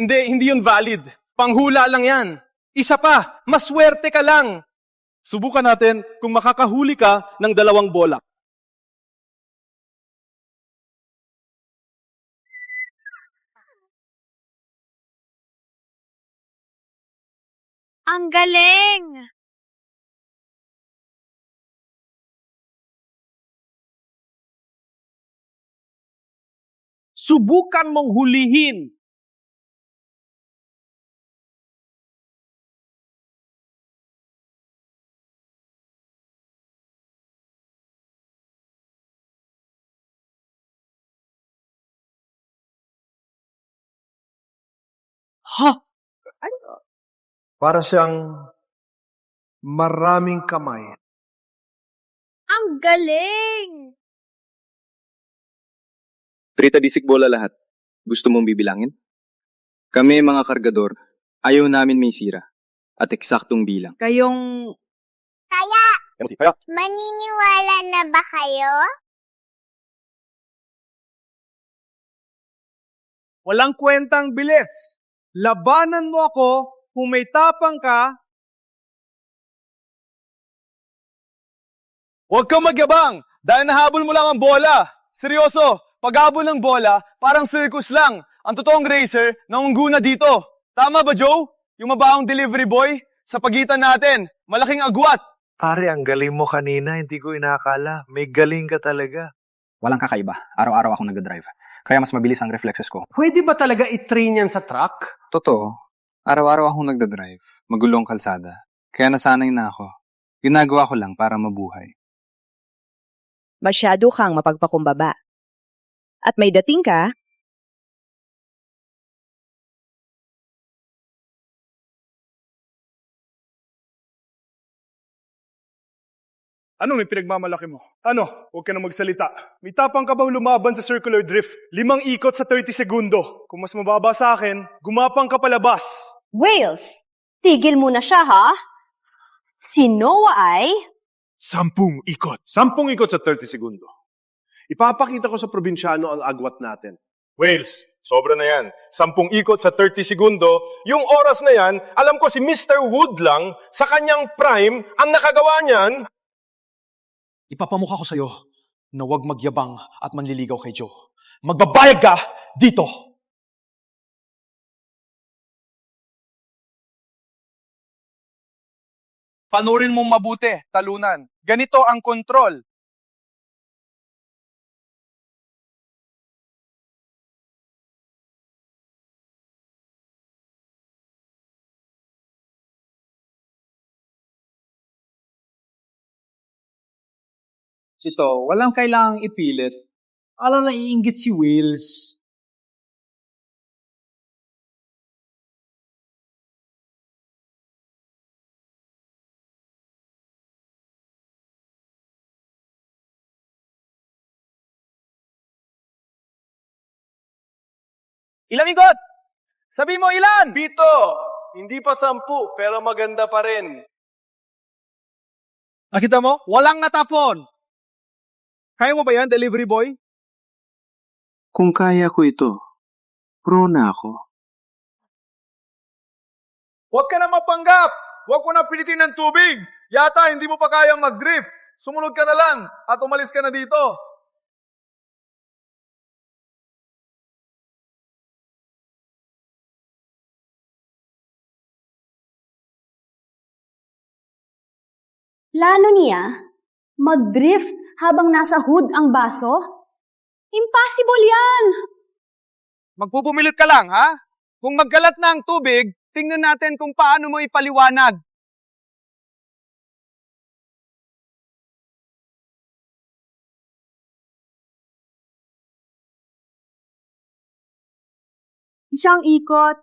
Hindi yun valid. Panghula lang yan. Isa pa, maswerte ka lang. Subukan natin kung makakahuli ka ng 2 bola. Ang galing! Subukan mong hulihin. Ha? Para siyang maraming kamay. Ang galing! 30 bola lahat. Gusto mong bibilangin? Kami mga kargador, ayaw namin may sira. At eksaktong bilang. Kayong... Kaya, maniniwala na ba kayo? Walang kwentang bilis. Labanan mo ako kung may tapang ka. Huwag kang magyabang dahil nahabol mo lang ang bola. Seryoso, paghabol ng bola, parang circus lang. Ang totoong racer, nangungguna dito. Tama ba, Joe? Yung mabahong delivery boy? Sa pagitan natin, malaking agwat. Pare, ang galing mo kanina. Hindi ko inakala. May galing ka talaga. Walang kakaiba. Araw-araw akong nag-drive. Kaya mas mabilis ang reflexes ko. Pwede ba talaga i-train yan sa truck? Totoo. Araw-araw akong nagdadrive. Magulong kalsada. Kaya nasanay na ako. Ginagawa ko lang para mabuhay. Masyado kang mapagpakumbaba. At may dating ka, Ano may pinagmamalaki mo? Ano? Huwag ka na magsalita. May tapang ka bang lumaban sa circular drift? 5 ikot sa 30 segundo. Kung mas mababa sa akin, gumapang ka palabas. Wales, tigil mo na siya ha? Si Noah ay... 10 ikot. 10 ikot sa 30 segundo. Ipapakita ko sa probinsyano ang agwat natin. Wales, sobra na yan. 10 ikot sa 30 segundo. Yung oras na yan, alam ko si Mr. Wood lang, sa kanyang prime, ang nakagawa niyan. Ipapamukha ko sa'yo na huwag magyabang at manliligaw kay Joe. Magbabayag ka dito! Panurin mong mabuti, talunan. Ganito ang kontrol. Ito, walang kailangang ipilit. Alam na iinggit si Wales. Ilang ikot? Sabi mo ilan? 7. Hindi pa 10, pero maganda pa rin. Nakita mo? Walang natapon. Kaya mo ba yan, delivery boy? Kung kaya ko ito, pro na ako. Huwag ka na mapanggap! Huwag ko na pilitin ng tubig! Yata hindi mo pa kayang mag-drift. Sumunod ka na lang at umalis ka na dito. Plano niya, mag-drift habang nasa hood ang baso? Impossible yan! Magpupumilit ka lang, ha? Kung magkalat na ang tubig, tingnan natin kung paano mo ipaliwanag. Isang ikot.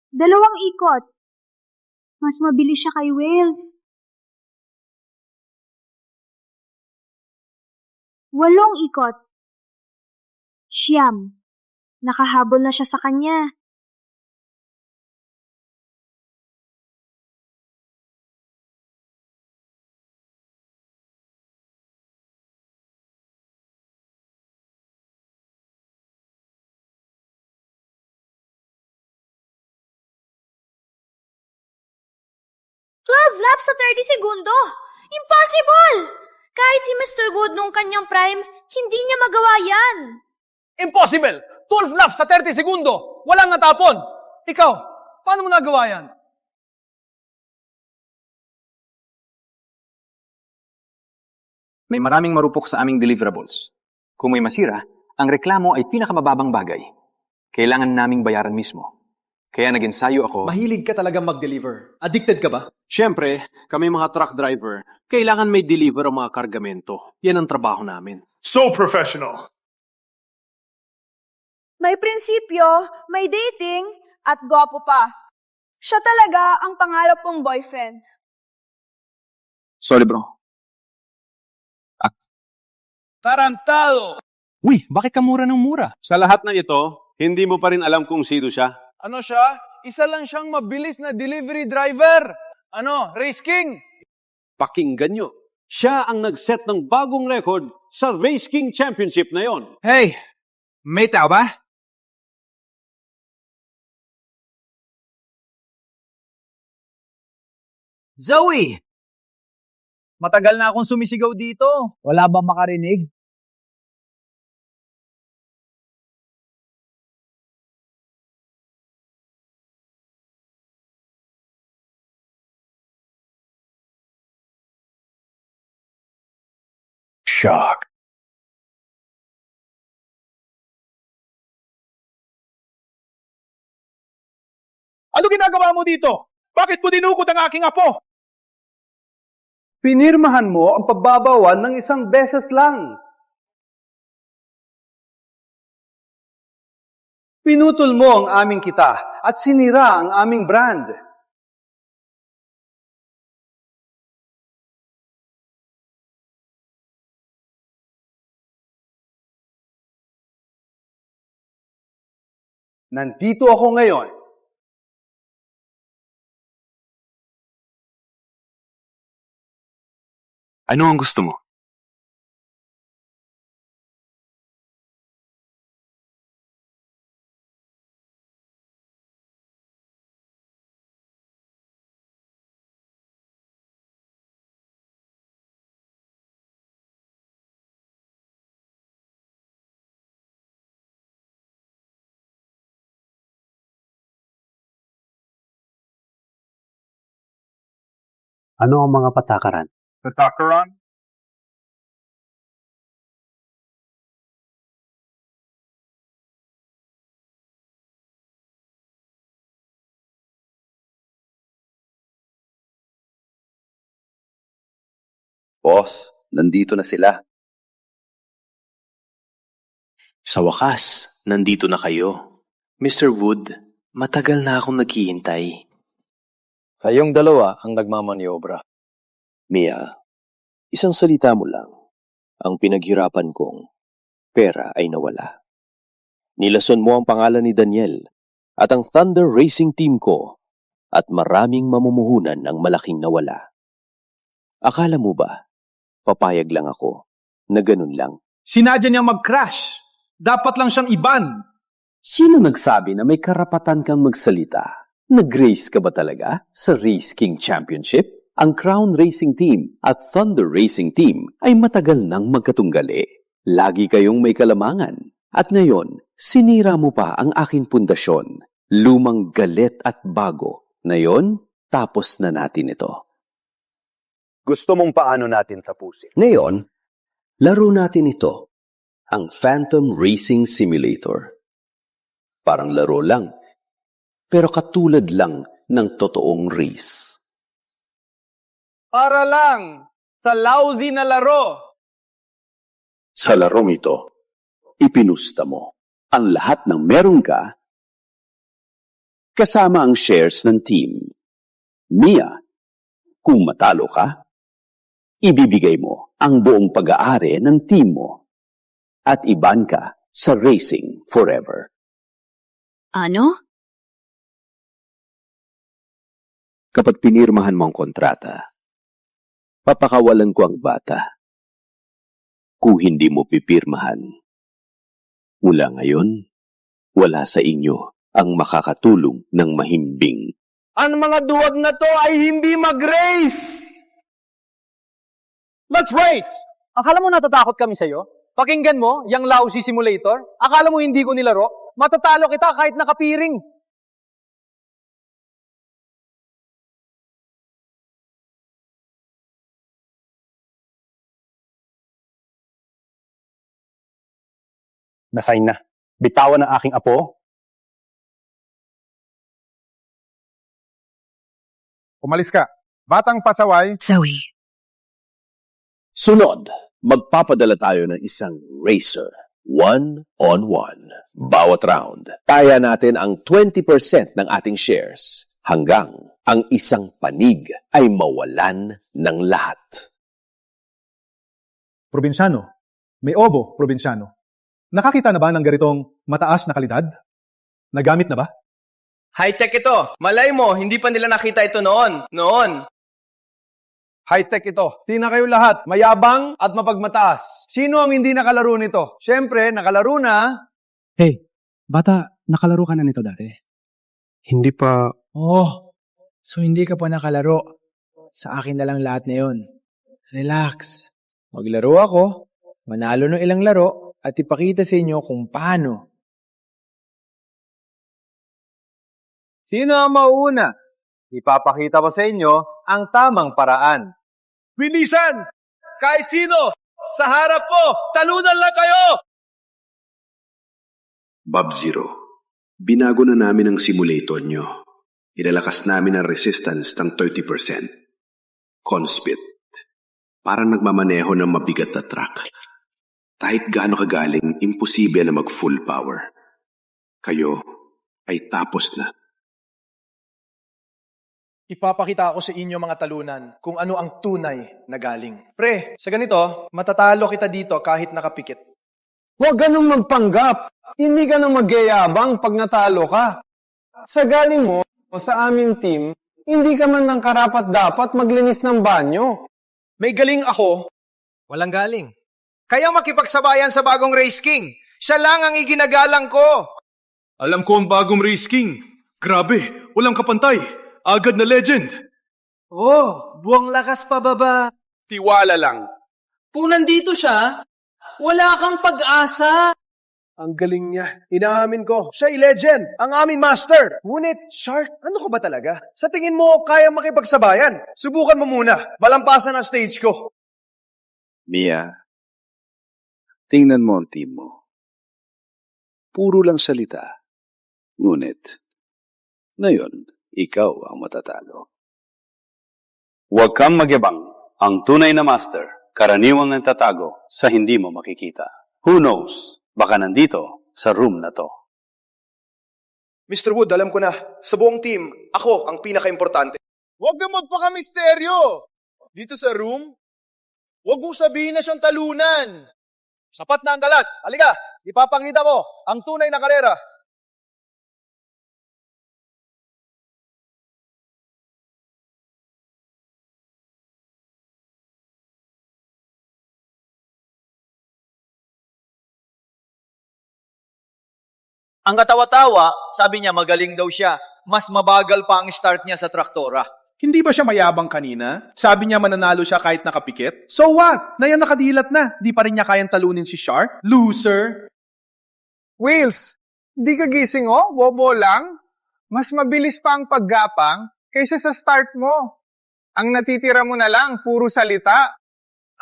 Dalawang ikot. Mas mabilis siya kay Wales. 8 ikot. 9. Nakahabol na siya sa kanya. Laps sa 30 segundo! Impossible! Kahit si Mr. Wood nung kanyang prime, hindi niya magawa yan. Impossible! 12 laps sa 30 segundo! Walang natapon! Ikaw, paano mo nagawa yan? May maraming marupok sa aming deliverables. Kung may masira, ang reklamo ay pinakamababang bagay. Kailangan naming bayaran mismo. Kaya nag-ensayo ako. Mahilig ka talagang mag-deliver. Addicted ka ba? Siyempre, kami mga truck driver, kailangan may deliver ang mga kargamento. Yan ang trabaho namin. So professional. May prinsipyo, may dating, at gwapo pa. Siya talaga ang pangarap kong boyfriend. Sorry, bro. Tarantado! Uy, bakit ka mura ng mura? Sa lahat ng ito, hindi mo pa rin alam kung sino siya. Ano siya? Isa lang siyang mabilis na delivery driver. Race King. Pakinggan nyo. Siya ang nag-set ng bagong record sa Race King Championship na yon. Hey, may tao ba? Zoe! Matagal na akong sumisigaw dito. Wala bang makarinig? Shock. Ano ginagawa mo dito? Bakit mo dinukot ang aking apo? Pinirmahan mo ang pagbabawan ng isang beses lang. Pinutol mo ang aming kita at sinira ang aming brand. Nandito ako ngayon. Ano ang gusto mo? Ano ang mga patakaran? Patakaran? Boss, nandito na sila. Sa wakas, nandito na kayo. Mr. Wood, matagal na akong naghihintay. Kayong dalawa ang nagmamaniobra. Mia, isang salita mo lang. Ang pinaghirapan kong pera ay nawala. Nilason mo ang pangalan ni Daniel at ang Thunder Racing Team ko at maraming mamumuhunan ang malaking nawala. Akala mo ba, papayag lang ako na ganun lang? Sinadya niyang mag-crash. Dapat lang siyang iban. Sino nagsabi na may karapatan kang magsalita? Nag-race ka ba talaga sa Race King Championship? Ang Crown Racing Team at Thunder Racing Team ay matagal nang magkatunggali. Lagi kayong may kalamangan. At ngayon, sinira mo pa ang aking pundasyon. Lumang galit at bago. Ngayon, tapos na natin ito. Gusto mong paano natin tapusin? Ngayon, laro natin ito. Ang Phantom Racing Simulator. Parang laro lang. Pero katulad lang ng totoong race. Para lang sa lousy na laro. Sa larong ito, ipinusta mo ang lahat ng meron ka kasama ang shares ng team. Mia, kung matalo ka, ibibigay mo ang buong pag-aari ng team mo at iban ka sa racing forever. Ano? Kapag pinirmahan mo ang kontrata, papakawalan ko ang bata. Kung hindi mo pipirmahan, mula ngayon, wala sa inyo ang makakatulong ng mahimbing. Ang mga duwag na to ay hindi mag-race! Let's race! Akala mo natatakot kami sa'yo? Pakinggan mo, yung lousy simulator? Akala mo hindi ko nilaro? Matatalo kita kahit nakapiring. Nasign na. Bitawan ang aking apo. Umalis ka. Batang pasaway. Zoe. Sunod, magpapadala tayo ng isang racer. 1-on-1. Bawat round, kaya natin ang 20% ng ating shares hanggang ang isang panig ay mawalan ng lahat. Probinsyano. May ovo, probinsyano. Nakakita na ba ng ganitong mataas na kalidad? Nagamit na ba? High-tech ito. Malay mo, hindi pa nila nakita ito noon. High-tech ito. Tina kayo lahat, mayabang at mapagmataas. Sino ang hindi nakalaro nito? Siyempre, nakalaro na. Hey, bata, nakalaro ka na nito dati? Hindi pa. Oh, so hindi ka pa nakalaro. Sa akin na lang lahat na yun. Relax. Maglaro ako, manalo ng ilang laro, at ipakita sa inyo kung paano. Sino ang mauna? Ipapakita ko sa inyo ang tamang paraan. Bilisan! Kahit sino! Sa harap po! Talunan lang kayo! Bob Zero, binago na namin ang simulator nyo. Inalakas namin ang resistance ng 30%. Conspit. Parang nagmamaneho ng mabigat na truck. Kahit gaano kagaling, imposible na mag-full power. Kayo ay tapos na. Ipapakita ako sa inyo mga talunan kung ano ang tunay na galing. Pre, sa ganito, matatalo kita dito kahit nakapikit. Huwag ganun magpanggap. Hindi ka na magyayabang pag natalo ka. Sa galing mo, sa aming team, hindi ka man ng karapat-dapat maglinis ng banyo. May galing ako. Walang galing. Kaya makipagsabayan sa bagong Race King. Siya lang ang iginagalang ko. Alam ko ang bagong Race King. Grabe, walang kapantay. Agad na legend. Oh, buwang lakas pa baba. Tiwala lang. Kung nandito siya, wala kang pag-asa. Ang galing niya. Inaamin ko. Siya ay legend. Ang aming master. Ngunit, Shark, ano ka ba talaga? Sa tingin mo, kaya makipagsabayan? Subukan mo muna. Malampasan ang stage ko. Mia, tingnan mo ang team mo. Puro lang salita. Ngunit, ngayon, ikaw ang matatalo. Huwag kang magyabang. Ang tunay na master, karaniwang nagtatago sa hindi mo makikita. Who knows? Baka nandito sa room na to. Mr. Wood, alam ko na. Sa buong team, ako ang pinaka-importante. Huwag na magpaka-misteryo. Dito sa room, huwag mong sabihin na siyang talunan. Sapat na ang galat. Halika, ipapakita mo ang tunay na karera. Ang katawa-tawa, sabi niya magaling daw siya. Mas mabagal pa ang start niya sa traktora. Hindi ba siya mayabang kanina? Sabi niya mananalo siya kahit nakapikit? So what? Nayan nakadilat na. Di pa rin niya kayang talunin si Shark? Loser! Wheels, di ka gising oh? Wobo lang? Mas mabilis pa ang paggapang kaysa sa start mo. Ang natitira mo na lang, puro salita.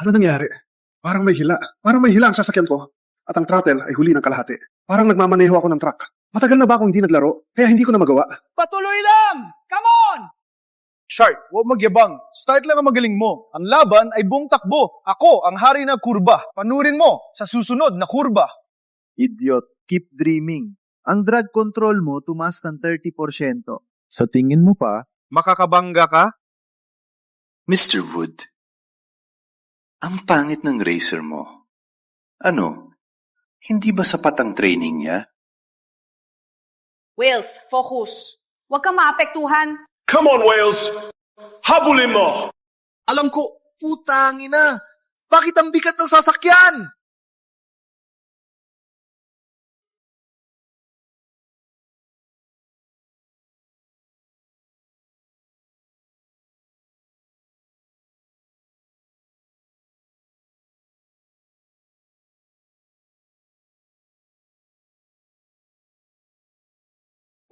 Ano nangyari? Parang may hila. Parang may hila ang sasakyan ko. At ang throttle ay huli ng kalahati. Parang nagmamaneho ako ng truck. Matagal na ba akong hindi naglaro? Kaya hindi ko na magawa. Patuloy lang! Come on! Shark, huwag magyabang. Start lang ang magaling mo. Ang laban ay buong takbo. Ako ang hari ng kurba. Panurin mo sa susunod na kurba. Idiot, keep dreaming. Ang drug control mo tumaas ng 30%. Sa tingin mo pa, makakabangga ka? Mr. Wood, ang pangit ng racer mo. Ano? Hindi ba sapat ang training niya? Wales, focus. Huwag kang maapektuhan. Come on, Wales! Habulin mo! Alam ko, putang ina! Bakit ang bigat ng sasakyan?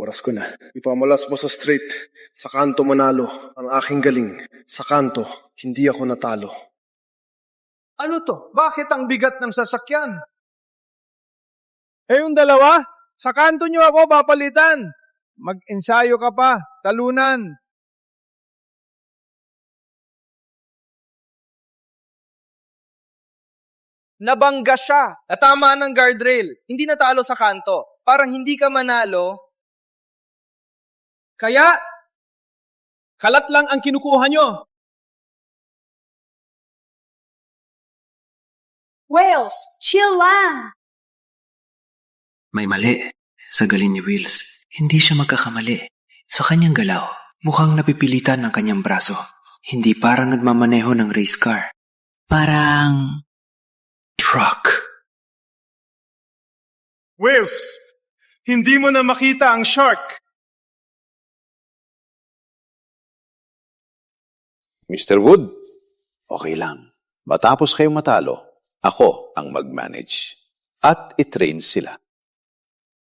Oras ko na. Ipamalas mo sa straight. Sa kanto manalo. Ang aking galing. Sa kanto, hindi ako natalo. Ano to? Bakit ang bigat ng sasakyan? Yung dalawa, sa kanto nyo ako papalitan. Mag-ensayo ka pa, talunan. Nabangga siya. Natama ng guardrail. Hindi natalo sa kanto. Parang hindi ka manalo. Kaya, kalat lang ang kinukuha nyo. Wales, chill lang. May mali sa galing ni Wills. Hindi siya magkakamali. Sa kanyang galaw, mukhang napipilitan ng kanyang braso. Hindi parang nagmamaneho ng race car. Parang truck. Wales, hindi mo na makita ang shark. Mr. Wood, okay lang. Matapos kayong matalo, ako ang mag-manage. At i-train sila.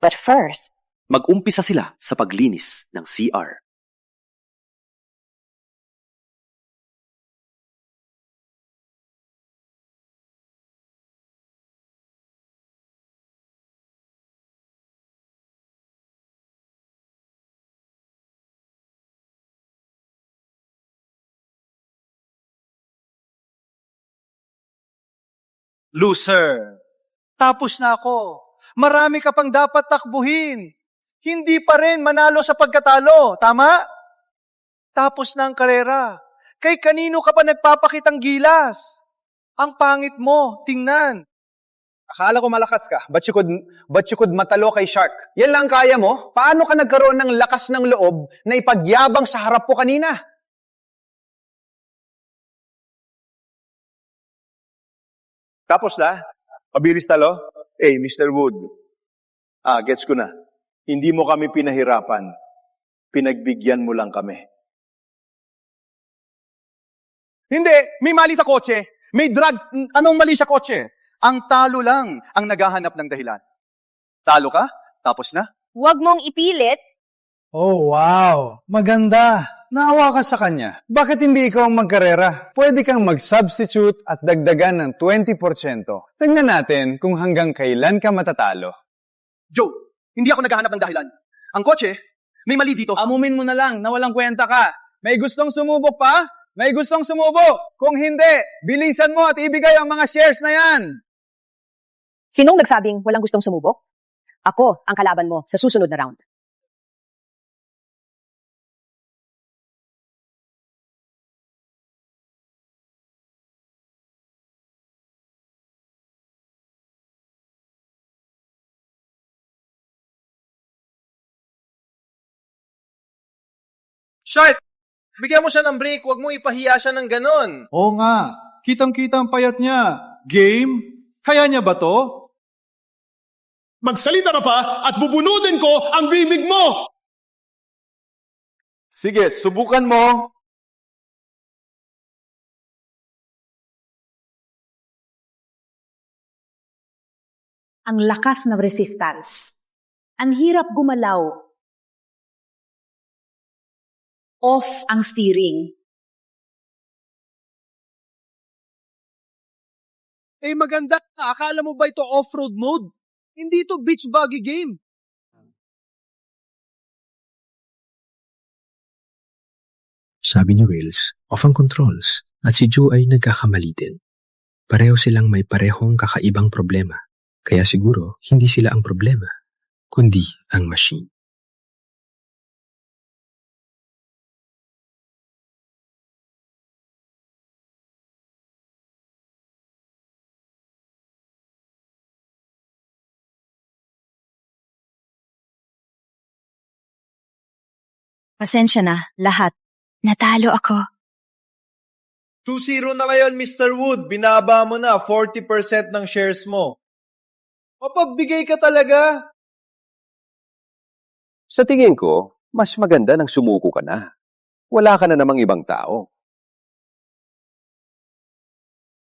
But first, mag-umpisa sila sa paglinis ng CR. Loser. Tapos na ako. Marami ka pang dapat takbuhin. Hindi pa rin manalo sa pagkatalo. Tama? Tapos na ang karera. Kay kanino ka pa nagpapakitang gilas? Ang pangit mo. Tingnan. Akala ko malakas ka. But you could matalo kay Shark. Yan lang kaya mo? Paano ka nagkaroon ng lakas ng loob na ipagyabang sa harap ko kanina? Tapos na? Mabilis talo? Mr. Wood. Gets ko na. Hindi mo kami pinahirapan. Pinagbigyan mo lang kami. Hindi! May mali sa kotse. May drug. Anong mali sa kotse? Ang talo lang ang naghahanap ng dahilan. Talo ka? Tapos na? Huwag mong ipilit. Oh, wow. Maganda. Naawa ka sa kanya. Bakit hindi ikaw ang magkarera? Pwede kang mag-substitute at dagdagan ng 20%. Tingnan natin kung hanggang kailan ka matatalo. Joe, hindi ako naghahanap ng dahilan. Ang kotse, may mali dito. Amumin mo na lang na walang kwenta ka. May gustong sumubok pa? May gustong sumubok. Kung hindi, bilisan mo at ibigay ang mga shares na yan. Sinong nagsabing walang gustong sumubok? Ako ang kalaban mo sa susunod na round. Shark! Bigyan mo siya ng break. Huwag mo ipahiya siya ng ganon. Oo nga. Kitang-kita ang payat niya. Game? Kaya niya ba to? Magsalita ka pa at bubunodin ko ang bibig mo! Sige, subukan mo. Ang lakas ng resistance. Ang hirap gumalaw. Off ang steering. Maganda. Akala mo ba ito off-road mode? Hindi ito beach buggy game. Sabi ni Wills, off ang controls at si Joe ay nagkakamali din. Pareho silang may parehong kakaibang problema. Kaya siguro hindi sila ang problema, kundi ang machine. Pasensya na, lahat. Natalo ako. 2-0 na ngayon, Mr. Wood. Binaba mo na 40% ng shares mo. Mapagbigay ka talaga. Sa tingin ko, mas maganda nang sumuko ka na. Wala ka na namang ibang tao.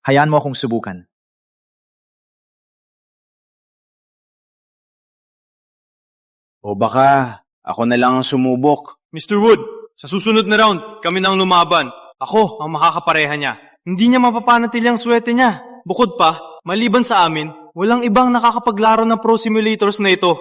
Hayaan mo akong subukan. O baka ako na lang ang sumubok. Mr. Wood, sa susunod na round, kami nang lumaban. Ako ang makakapareha niya. Hindi niya mapapanatili ang swerte niya. Bukod pa, maliban sa amin, walang ibang nakakapaglaro ng Pro Simulators na ito.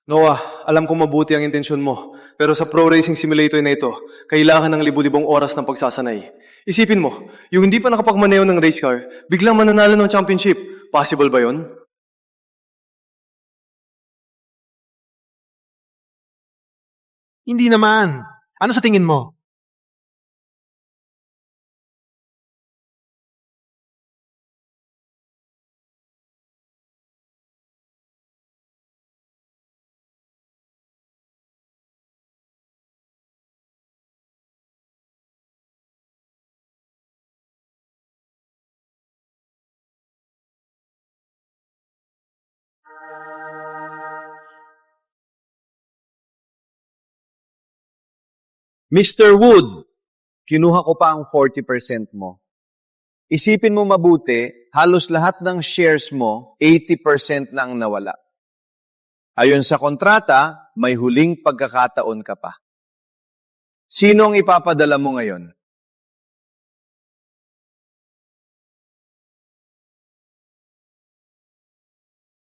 Noah, alam kong mabuti ang intensyon mo, pero sa Pro Racing Simulator na ito, kailangan ng libu-libong oras ng pagsasanay. Isipin mo, yung hindi pa nakapagmaneho ng race car, biglang mananalo ng championship. Possible ba yon? Hindi naman. Ano sa tingin mo? Mr. Wood, kinuha ko pa ang 40% mo. Isipin mo mabuti, halos lahat ng shares mo, 80% na ang nawala. Ayon sa kontrata, may huling pagkakataon ka pa. Sino ang ipapadala mo ngayon?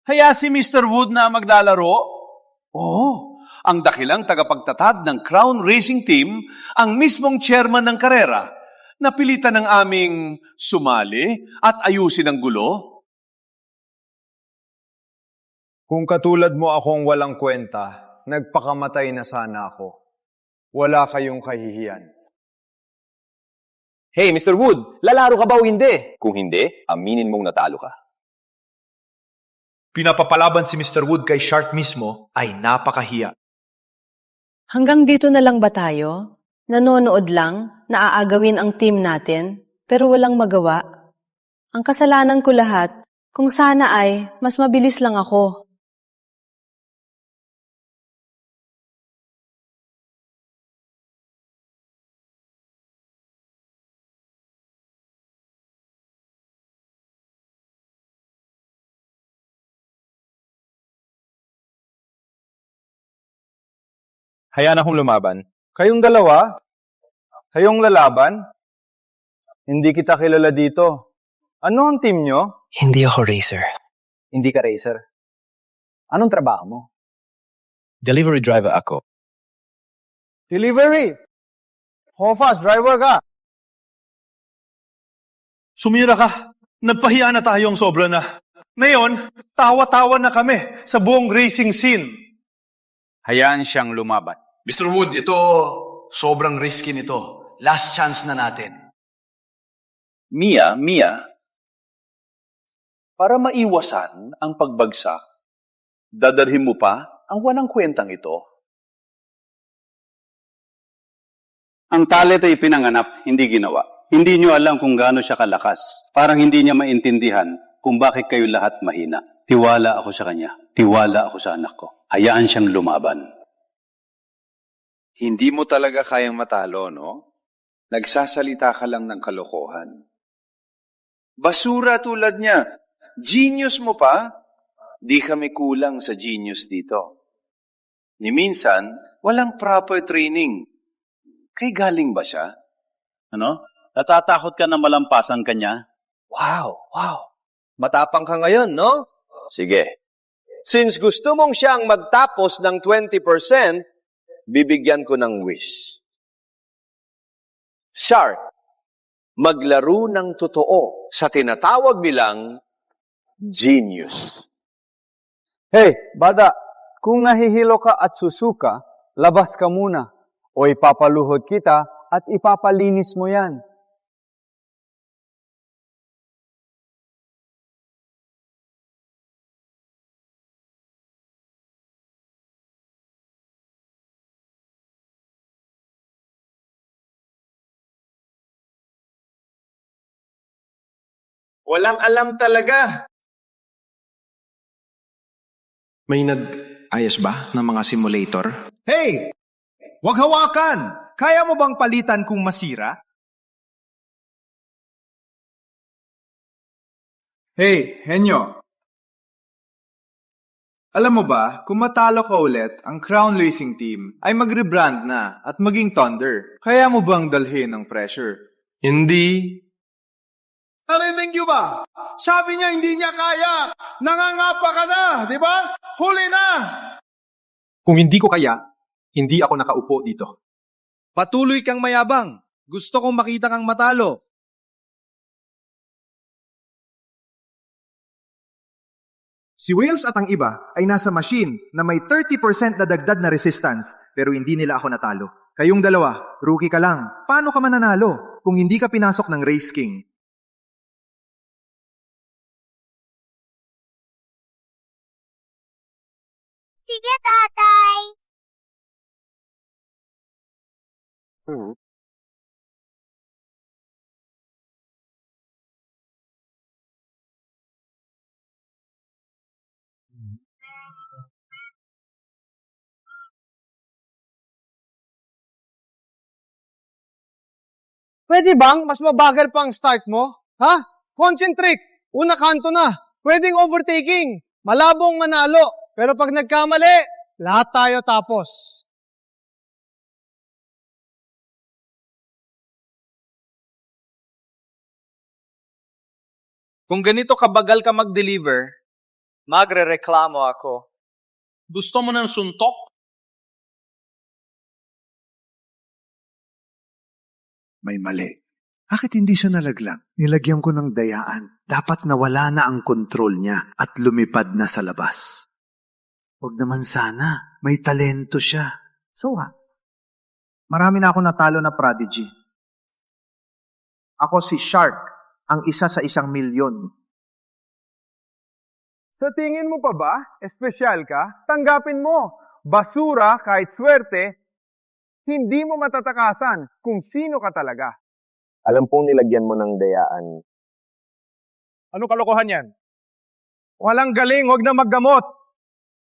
Haya si Mr. Wood na maglalaro? Oo. Ang dakilang tagapagtatad ng Crown Racing Team, ang mismong chairman ng karera, napilitan ng aming sumali at ayusin ang gulo. Kung katulad mo akong walang kwenta, nagpakamatay na sana ako. Wala kayong kahihiyan. Hey, Mr. Wood, lalaro ka ba o hindi? Kung hindi, aminin mong natalo ka. Pinapapalaban si Mr. Wood kay Shark mismo ay napakahiya. Hanggang dito na lang ba tayo? Nanonood lang, naaagawin ang team natin, pero walang magawa. Ang kasalanan ko lahat, kung sana ay mas mabilis lang ako. Hayaan akong lumaban. Kayong dalawa? Kayong lalaban? Hindi kita kilala dito. Ano ang team nyo? Hindi ako racer. Hindi ka racer. Anong trabaho mo? Delivery driver ako. Delivery! Hofas, driver ka! Sumira ka. Nagpahiya na tayong sobra na. Ngayon, tawa-tawa na kami sa buong racing scene. Hayaan siyang lumaban. Mr. Wood, ito sobrang risky nito. Last chance na natin. Mia, para maiwasan ang pagbagsak, dadalhin mo pa ang walang kwentang ito. Ang talent ay pinanganap, hindi ginawa. Hindi nyo alam kung gaano siya kalakas. Parang hindi niya maintindihan kung bakit kayo lahat mahina. Tiwala ako sa kanya. Tiwala ako sa anak ko. Hayaan siyang lumaban. Hindi mo talaga kayang matalo, no? Nagsasalita ka lang ng kalokohan. Basura tulad niya. Genius mo pa? Di kami kulang sa genius dito. Ni minsan, walang proper training. Kay galing ba siya? Ano? Natatakot ka na malampasan kanya? Wow. Matapang ka ngayon, no? Sige. Since gusto mong siyang magtapos ng 20%, bibigyan ko ng wish. Shark, maglaro ng totoo sa tinatawag nilang genius. Hey, bada, kung nahihilo ka at susuka, labas ka muna o ipapaluhod kita at ipapalinis mo yan. Walang alam talaga. May nag-ayos ba ng mga simulator? Hey! Huwag hawakan! Kaya mo bang palitan kung masira? Hey, Henyo. Alam mo ba, kung matalo ka ulit, ang Crown Racing Team ay mag-rebrand na at maging Thunder. Kaya mo bang dalhin ang pressure? Hindi. Narinig niyo ba? Sabi niya hindi niya kaya. Nangangapa ka na, di ba? Huli na! Kung hindi ko kaya, hindi ako nakaupo dito. Patuloy kang mayabang. Gusto kong makita kang matalo. Si Wales at ang iba ay nasa machine na may 30% na dagdag na resistance pero hindi nila ako natalo. Kayong dalawa, rookie ka lang. Paano ka mananalo kung hindi ka pinasok ng Race King? Sige, tatay. Pwede bang mas mabagal pa ang start mo? Ha? Concentrate. Una kanto na. Pwedeng overtaking. Malabong manalo. Pero pag nagkamali, lahat tayo tapos. Kung ganito kabagal ka mag-deliver, magre-reklamo ako. Gusto mo ng suntok? May mali. Bakit hindi siya nalaglag? Nilagyan ko ng dayaan. Dapat nawala na ang kontrol niya at lumipad na sa labas. Huwag naman sana. May talento siya. So what? Marami na ako natalo na prodigy. Ako si Shark, ang isa sa 1,000,000. Sa tingin mo pa ba, espesyal ka? Tanggapin mo. Basura kahit swerte, hindi mo matatakasan kung sino ka talaga. Alam pong nilagyan mo ng dayaan. Ano kalokohan yan? Walang galing, wag na maggamot.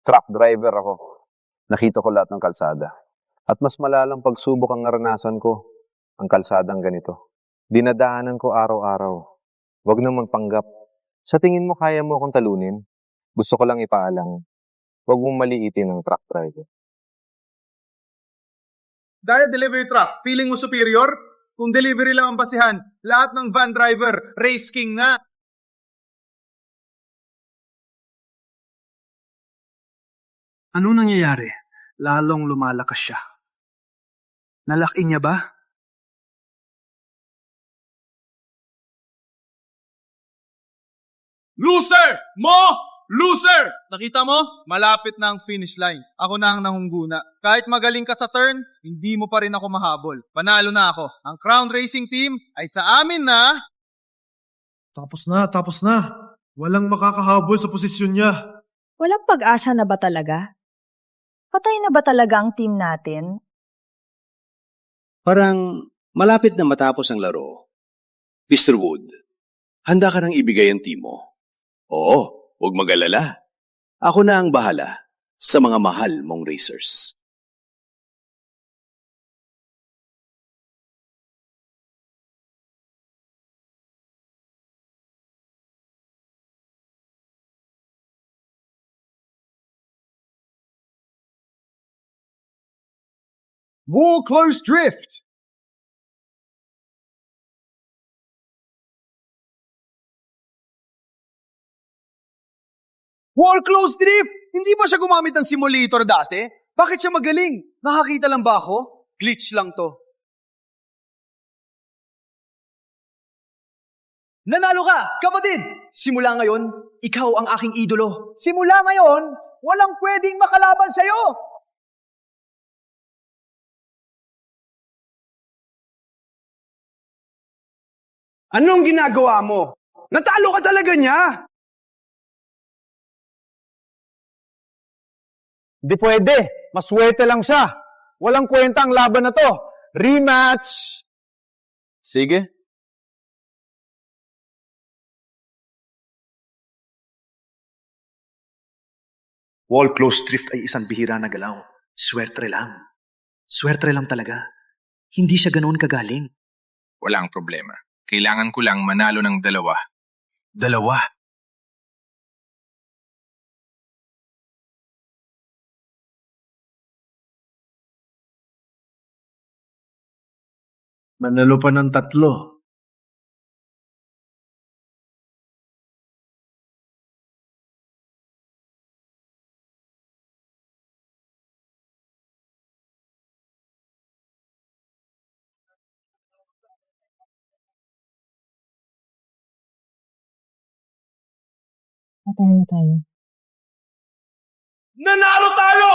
Truck driver ako. Nakita ko lahat ng kalsada. At mas malalang pagsubok ang naranasan ko. Ang kalsadang ganito. Dinadaanan ko araw-araw. Huwag nang magpanggap. Sa tingin mo kaya mo akong talunin? Gusto ko lang ipaalam. Huwag mong maliitin ang truck driver. Dahil delivery truck, feeling mo superior? Kung delivery lang ang basihan, lahat ng van driver, Race King na. Ano nangyayari? Lalong lumalakas siya. Nalaki niya ba? Loser! Mo! Loser! Nakita mo? Malapit na ang finish line. Ako na ang nangungguna. Kahit magaling ka sa turn, hindi mo pa rin ako mahabol. Panalo na ako. Ang Crown Racing Team ay sa amin na... Tapos na. Walang makakahabol sa posisyon niya. Walang pag-asa na ba talaga? Patay na ba talaga ang team natin? Parang malapit na matapos ang laro. Mr. Wood, handa ka nang ibigay ang team mo? Oo, huwag mag-alala. Ako na ang bahala sa mga mahal mong racers. War close drift. Wall close drift! Hindi ba siya gumamit ng simulator dati? Bakit siya magaling? Nakakita lang ba ako? Glitch lang to. Nanalo ka, kapatid! Simula ngayon, ikaw ang aking idolo. Simula ngayon, walang pwedeng makalaban sa'yo! Anong ginagawa mo? Natalo ka talaga niya! Di pwede. Maswerte lang siya. Walang kwenta ang laban na to. Rematch! Sige. Wall close drift ay isang bihira na galaw. Swerte lang. Swerte lang talaga. Hindi siya ganoon kagaling. Walang problema. Kailangan ko lang manalo ng 2. 2? Manalo pa ng 3. Patayin na tayo. Nanalo tayo!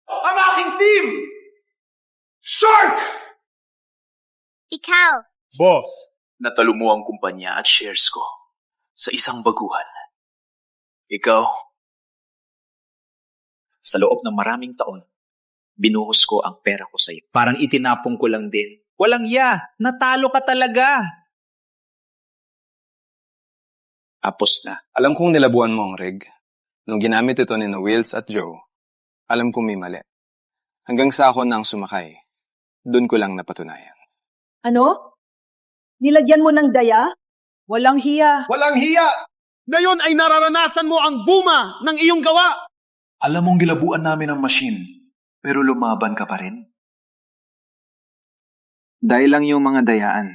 Ang aking team! Shark! Ikaw. Boss. Natalo mo ang kumpanya at shares ko sa isang baguhan. Ikaw, sa loob ng maraming taon, binuhos ko ang pera ko sa iyo. Parang itinapong ko lang din. Walang natalo ka talaga. Apos na. Alam kong nilabuan mo ang rig. Nung ginamit ito ni Wills at Joe, alam kong may mali. Hanggang sa ako nang sumakay, doon ko lang napatunayan. Ano? Nilagyan mo ng daya? Walang hiya. Walang hiya! Ngayon ay nararanasan mo ang buma ng iyong gawa! Alam mong gilabuan namin ang machine, pero lumaban ka pa rin? Dahil lang yung mga dayaan.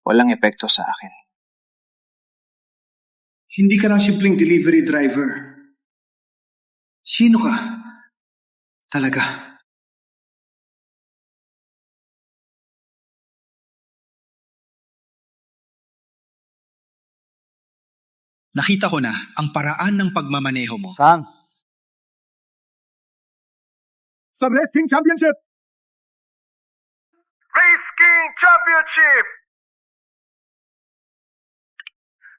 Walang epekto sa akin. Hindi ka lang simpleng delivery driver. Sino ka? Talaga? Nakita ko na ang paraan ng pagmamaneho mo. Saan? Sa Race King Championship! Race King Championship!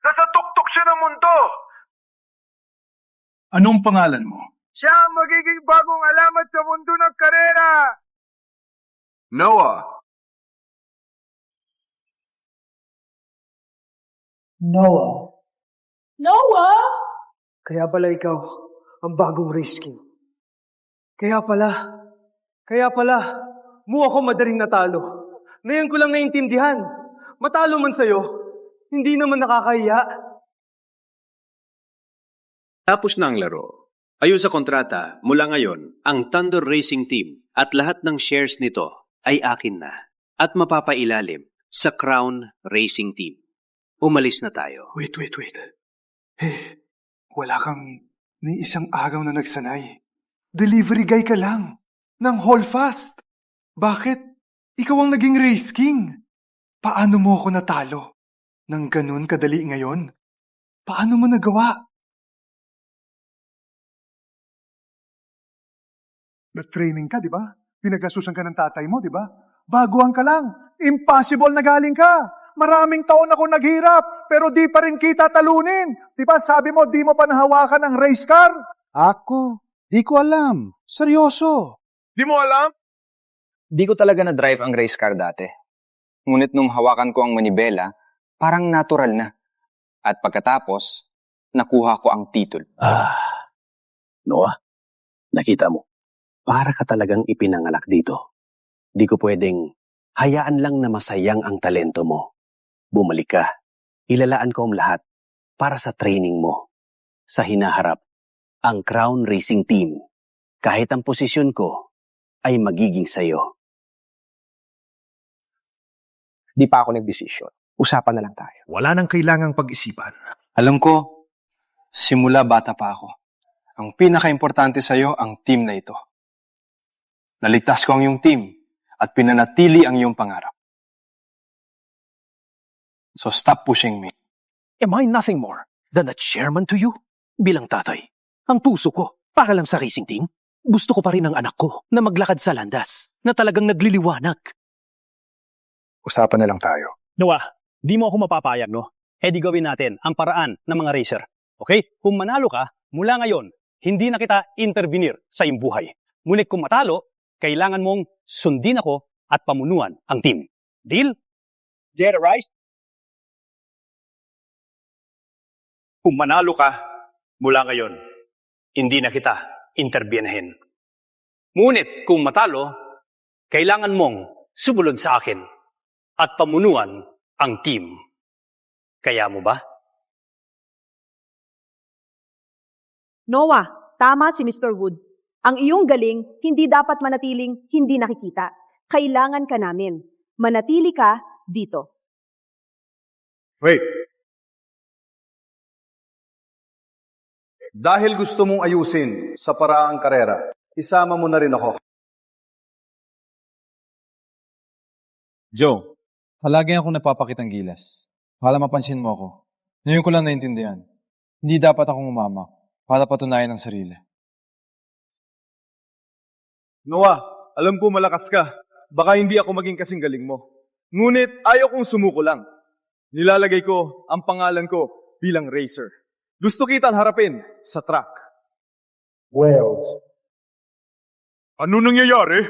Nasa tuktok siya ng mundo! Anong pangalan mo? Siya ang magiging bagong alamat sa mundo ng karera! Noah! Noah? Kaya pala ikaw, ang bagong Race King. Kaya pala, mo ako madaling natalo. Ngayon ko lang naintindihan. Matalo man sa'yo, hindi naman nakakahiya. Tapos na ang laro. Ayon sa kontrata, mula ngayon, ang Thunder Racing Team at lahat ng shares nito ay akin na at mapapailalim sa Crown Racing Team. Umalis na tayo. Wait. Wala kang ni isang agaw na nagsanay. Delivery guy ka lang. Nang Holdfast. Bakit? Ikaw ang naging Race King. Paano mo ako natalo? Nang ganun kadali ngayon? Paano mo nagawa? Na-training ka, di ba? Pinagasusan ka ng tatay mo, di ba? Baguhan ka lang. Impossible na galing ka. Maraming taon ako naghirap, pero di pa rin kita talunin. Di ba sabi mo, di mo pa nahawakan ang race car? Ako? Di ko alam. Seryoso. Di mo alam? Di ko talaga na-drive ang race car dati. Ngunit nung hawakan ko ang manibela, parang natural na. At pagkatapos, nakuha ko ang titulo. Noah, nakita mo. Para ka talagang ipinanganak dito. Di ko pwedeng hayaan lang na masayang ang talento mo. Bumalik ka. Ilalaan ko ang lahat para sa training mo. Sa hinaharap, ang Crown Racing Team, kahit ang posisyon ko, ay magiging sayo. Di pa ako nagdesisyon. Usapan na lang tayo. Wala nang kailangang pag-isipan. Alam ko, Simula bata pa ako. Ang pinaka-importante sa'yo ang team na ito. Naligtas ko ang iyong team at pinanatili ang iyong pangarap. So stop pushing me. Am I nothing more than a chairman to you? Bilang tatay, ang puso ko para lang sa racing team. Gusto ko pa rin ang anak ko na maglakad sa landas, na talagang nagliliwanag. Usapan na lang tayo. Noah, di mo ako mapapayag, no? Eh di gawin natin ang paraan ng mga racer. Okay? Kung manalo ka, mula ngayon, hindi na kita intervenir sa iyong buhay. Ngunit kung matalo, kailangan mong sundin ako at pamunuan ang team. Deal? Jedi Rice? Kung manalo ka, mula ngayon, hindi na kita interbinehin. Ngunit kung matalo, kailangan mong sumunod sa akin at pamunuan ang team. Kaya mo ba? Noah, tama si Mr. Wood. Ang iyong galing hindi dapat manatiling hindi nakikita. Kailangan ka namin. Manatili ka dito. Wait. Dahil gusto mong ayusin sa paraang karera, isama mo na rin ako. Joe, palagi akong napapakitang gilas. Para mapansin mo ako. Ngayon ko lang naintindihan. Hindi dapat akong umama para patunayan ang sarili. Noah, alam ko malakas ka. Baka hindi ako maging kasing galing mo. Ngunit ayaw kong sumuko lang. Nilalagay ko ang pangalan ko bilang racer. Gusto kitang harapin sa track. Wells. Ano nangyayari?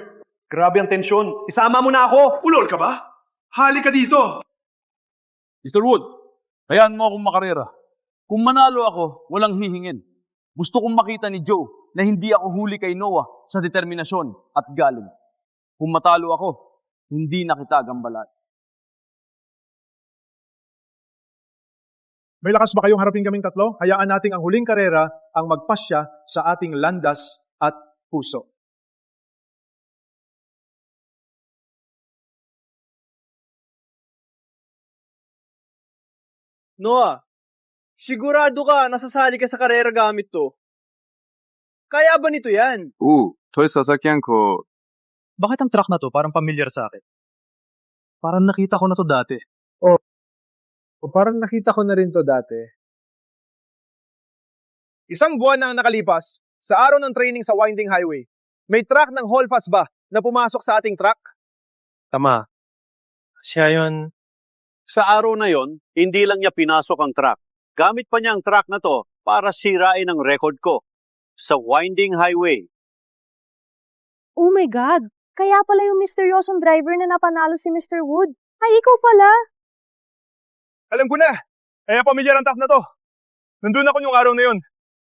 Grabe ang tensyon. Isama mo na ako. Ulol ka ba? Hali ka dito. Mr. Wood, hayaan mo akong makarera. Kung manalo ako, walang hihingin. Gusto kong makita ni Joe na hindi ako huli kay Noah sa determinasyon at galing. Kung matalo ako, hindi na kita gambalan. May lakas ba kayong harapin kaming tatlo? Hayaan nating ang huling karera ang magpasya sa ating landas at puso. Noah, sigurado ka nasasali ka sa karera gamit to. Kaya ba nito yan? to'y sasakyan ko. Bakit ang truck na to parang pamilyar sa akin? Parang nakita ko na to dati. O parang nakita ko na rin to dati. Isang buwan na ang nakalipas, sa araw ng training sa Winding Highway, may truck ng Holdfast ba na pumasok sa ating truck? Tama. Siya yun. Sa araw na yon, hindi lang niya pinasok ang truck. Gamit pa niya ang truck na to para sirain ang record ko sa Winding Highway. Oh my God! Kaya pala yung misteryosong driver na napanalo si Mr. Wood. Ay, ikaw pala! Alam ko na! Kaya pamilyar ang truck na to. Nandun ako yung araw na yun.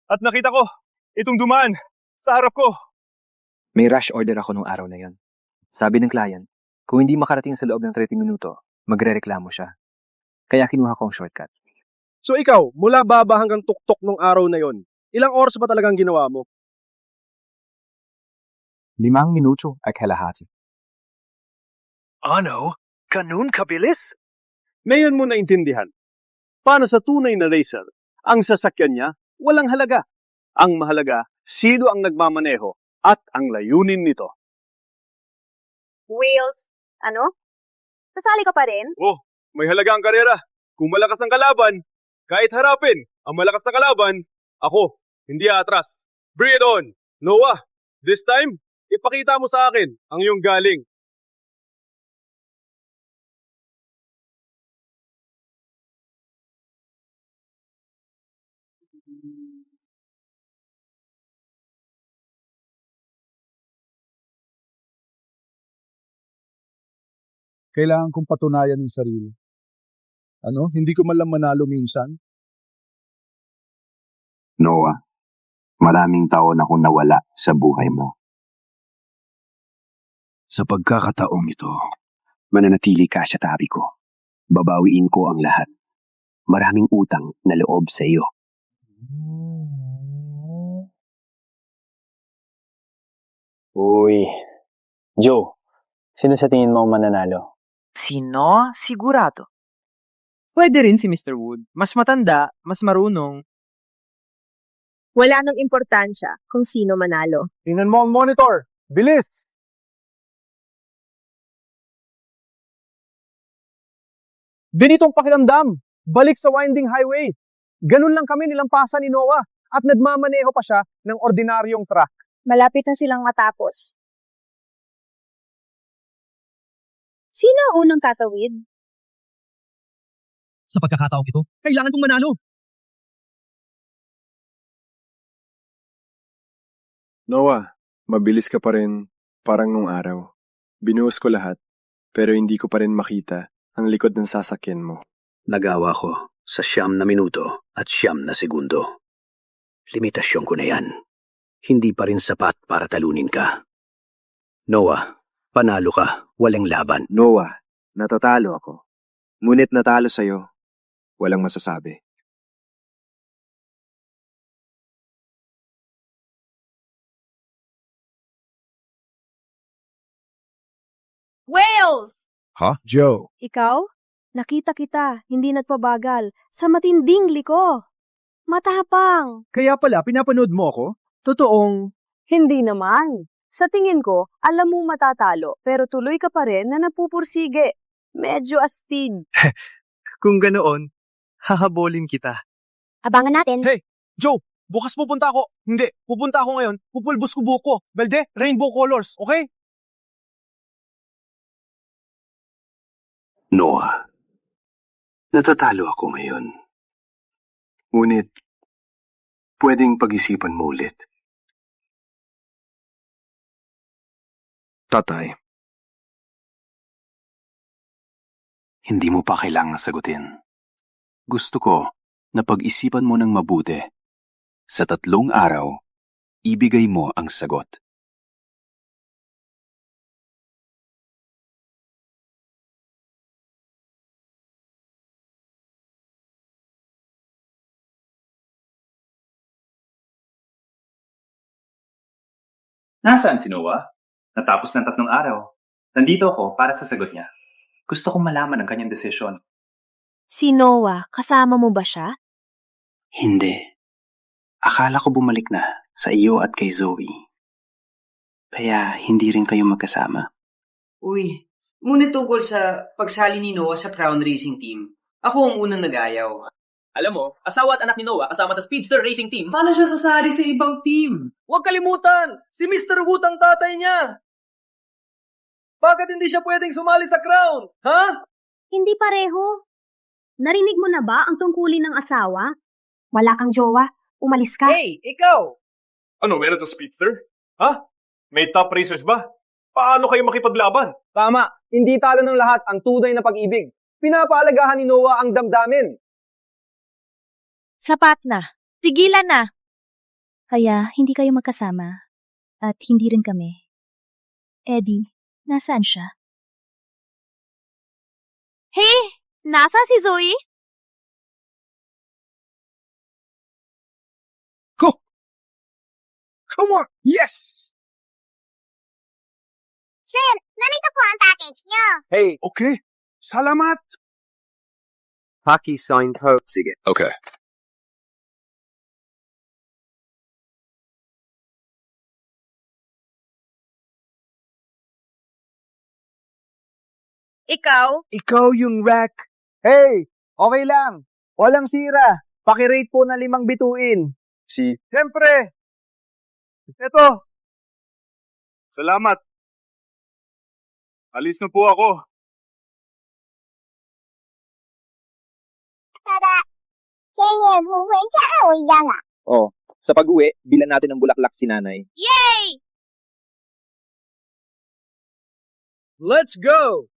At nakita ko, itong dumaan sa harap ko. May rush order ako nung araw na yon. Sabi ng client, kung hindi makarating sa loob ng 30 minuto, magre-reklamo siya. Kaya kinuha ko ang shortcut. So ikaw, mula baba hanggang tuktok nung araw na yon, ilang oras ba talagang ginawa mo? 5 minuto at kalahati. Ano? Ganun kabilis? Ngayon mo naintindihan. Para sa tunay na racer, ang sasakyan niya walang halaga. Ang mahalaga, sino ang nagmamaneho at ang layunin nito. Wheels, ano? Sasali ka pa rin? Oh, may halaga ang karera. Kung malakas ang kalaban, kahit harapin ang malakas na kalaban, ako, hindi atras. Bring it on! Noah, this time, ipakita mo sa akin ang iyong galing. Kailangan kong patunayan ng sarili. Ano? Hindi ko man lang manalo minsan? Noah, maraming taon akong nawala sa buhay mo. Sa pagkakataong ito, mananatili ka sa tabi ko. Babawiin ko ang lahat. Maraming utang na loob sa iyo. Uy, Joe, sino sa tingin mo ang mananalo? Sino? Sigurado. Pwede rin si Mr. Wood. Mas matanda, mas marunong. Wala nang importansya kung sino manalo. Tingnan mo ang monitor. Bilis! Ganitong pakiramdam. Balik sa winding highway. Ganun lang kami nilampasan ni Noah at nagmamaneho pa siya ng ordinaryong truck. Malapit na silang matapos. Sino ang unang tatawid? Sa pagkakataong ito, kailangan kong manalo. Noah, mabilis ka pa rin parang nung araw. Binuhos ko lahat, pero hindi ko pa rin makita ang likod ng sasakyan mo. Nagawa ko sa 9 na minuto at 9 na segundo. Limitasyon ko na yan. Hindi pa rin sapat para talunin ka. Noah, panalo ka, walang laban. Noah, natatalo ako. Ngunit natalo sa'yo, walang masasabi. Wales! Ha? Joe. Ikaw? Nakita kita, hindi nagpabagal, sa matinding liko. Matapang. Kaya pala, pinapanood mo ako? Totoong... Hindi naman. Sa tingin ko, alam mo matatalo, pero tuloy ka pa rin na napupursige. Medyo astig. Kung ganoon, hahabolin kita. Abangan natin. Hey, Joe! Bukas pupunta ako. Hindi, pupunta ako ngayon. Pupulbos ko buhok ko. Belde, rainbow colors, okay? Noah, natatalo ako ngayon. Ngunit, pwedeng pag-isipan mo ulit. Tatay. Hindi mo pa kailangang sagutin. Gusto ko na pag-isipan mo ng mabuti. Sa 3 araw, ibigay mo ang sagot. Nasaan si Noah? Natapos ng 3 araw. Nandito ako para sa sagot niya. Gusto kong malaman ang kanyang desisyon. Si Noah, kasama mo ba siya? Hindi. Akala ko bumalik na sa iyo at kay Zoe. Kaya hindi rin kayo magkasama. Uy, ngunit tungkol sa pagsali ni Noah sa Crown Racing Team, ako ang unang nag-ayaw. Alam mo, asawa at anak ni Noah kasama sa Speedster Racing Team. Paano siya sasali sa ibang team? Huwag kalimutan, si Mr. Wood ang tatay niya. Bakit hindi siya pwedeng sumali sa Crown? Ha? Hindi pareho. Narinig mo na ba ang tungkulin ng asawa? Wala kang jowa, umalis ka. Hey, ikaw! Ano, meron sa Speedster? Ha? May top racers ba? Paano kayo makipaglaban? Tama, hindi talo ng lahat ang tunay na pag-ibig. Pinapaalagahan ni Noah ang damdamin. Sapat na. Tigilan na. Kaya hindi kayo magkasama. At hindi rin kami. Eddie, nasaan siya? Hey! Nasa si Zoe? Go! Come on! Yes! Sir, narito po ang package niyo. Hey! Okay. Salamat! Hockey signed ho. Sige. Okay. Ikaw? Ikaw yung wreck. Hey, okay lang. Walang sira. Pakirate po na 5 bituin. Siyempre! Eto! Salamat. Alis na po ako. Oh, sa pag-uwi, bilan natin ng bulaklak si nanay. Yay! Let's go!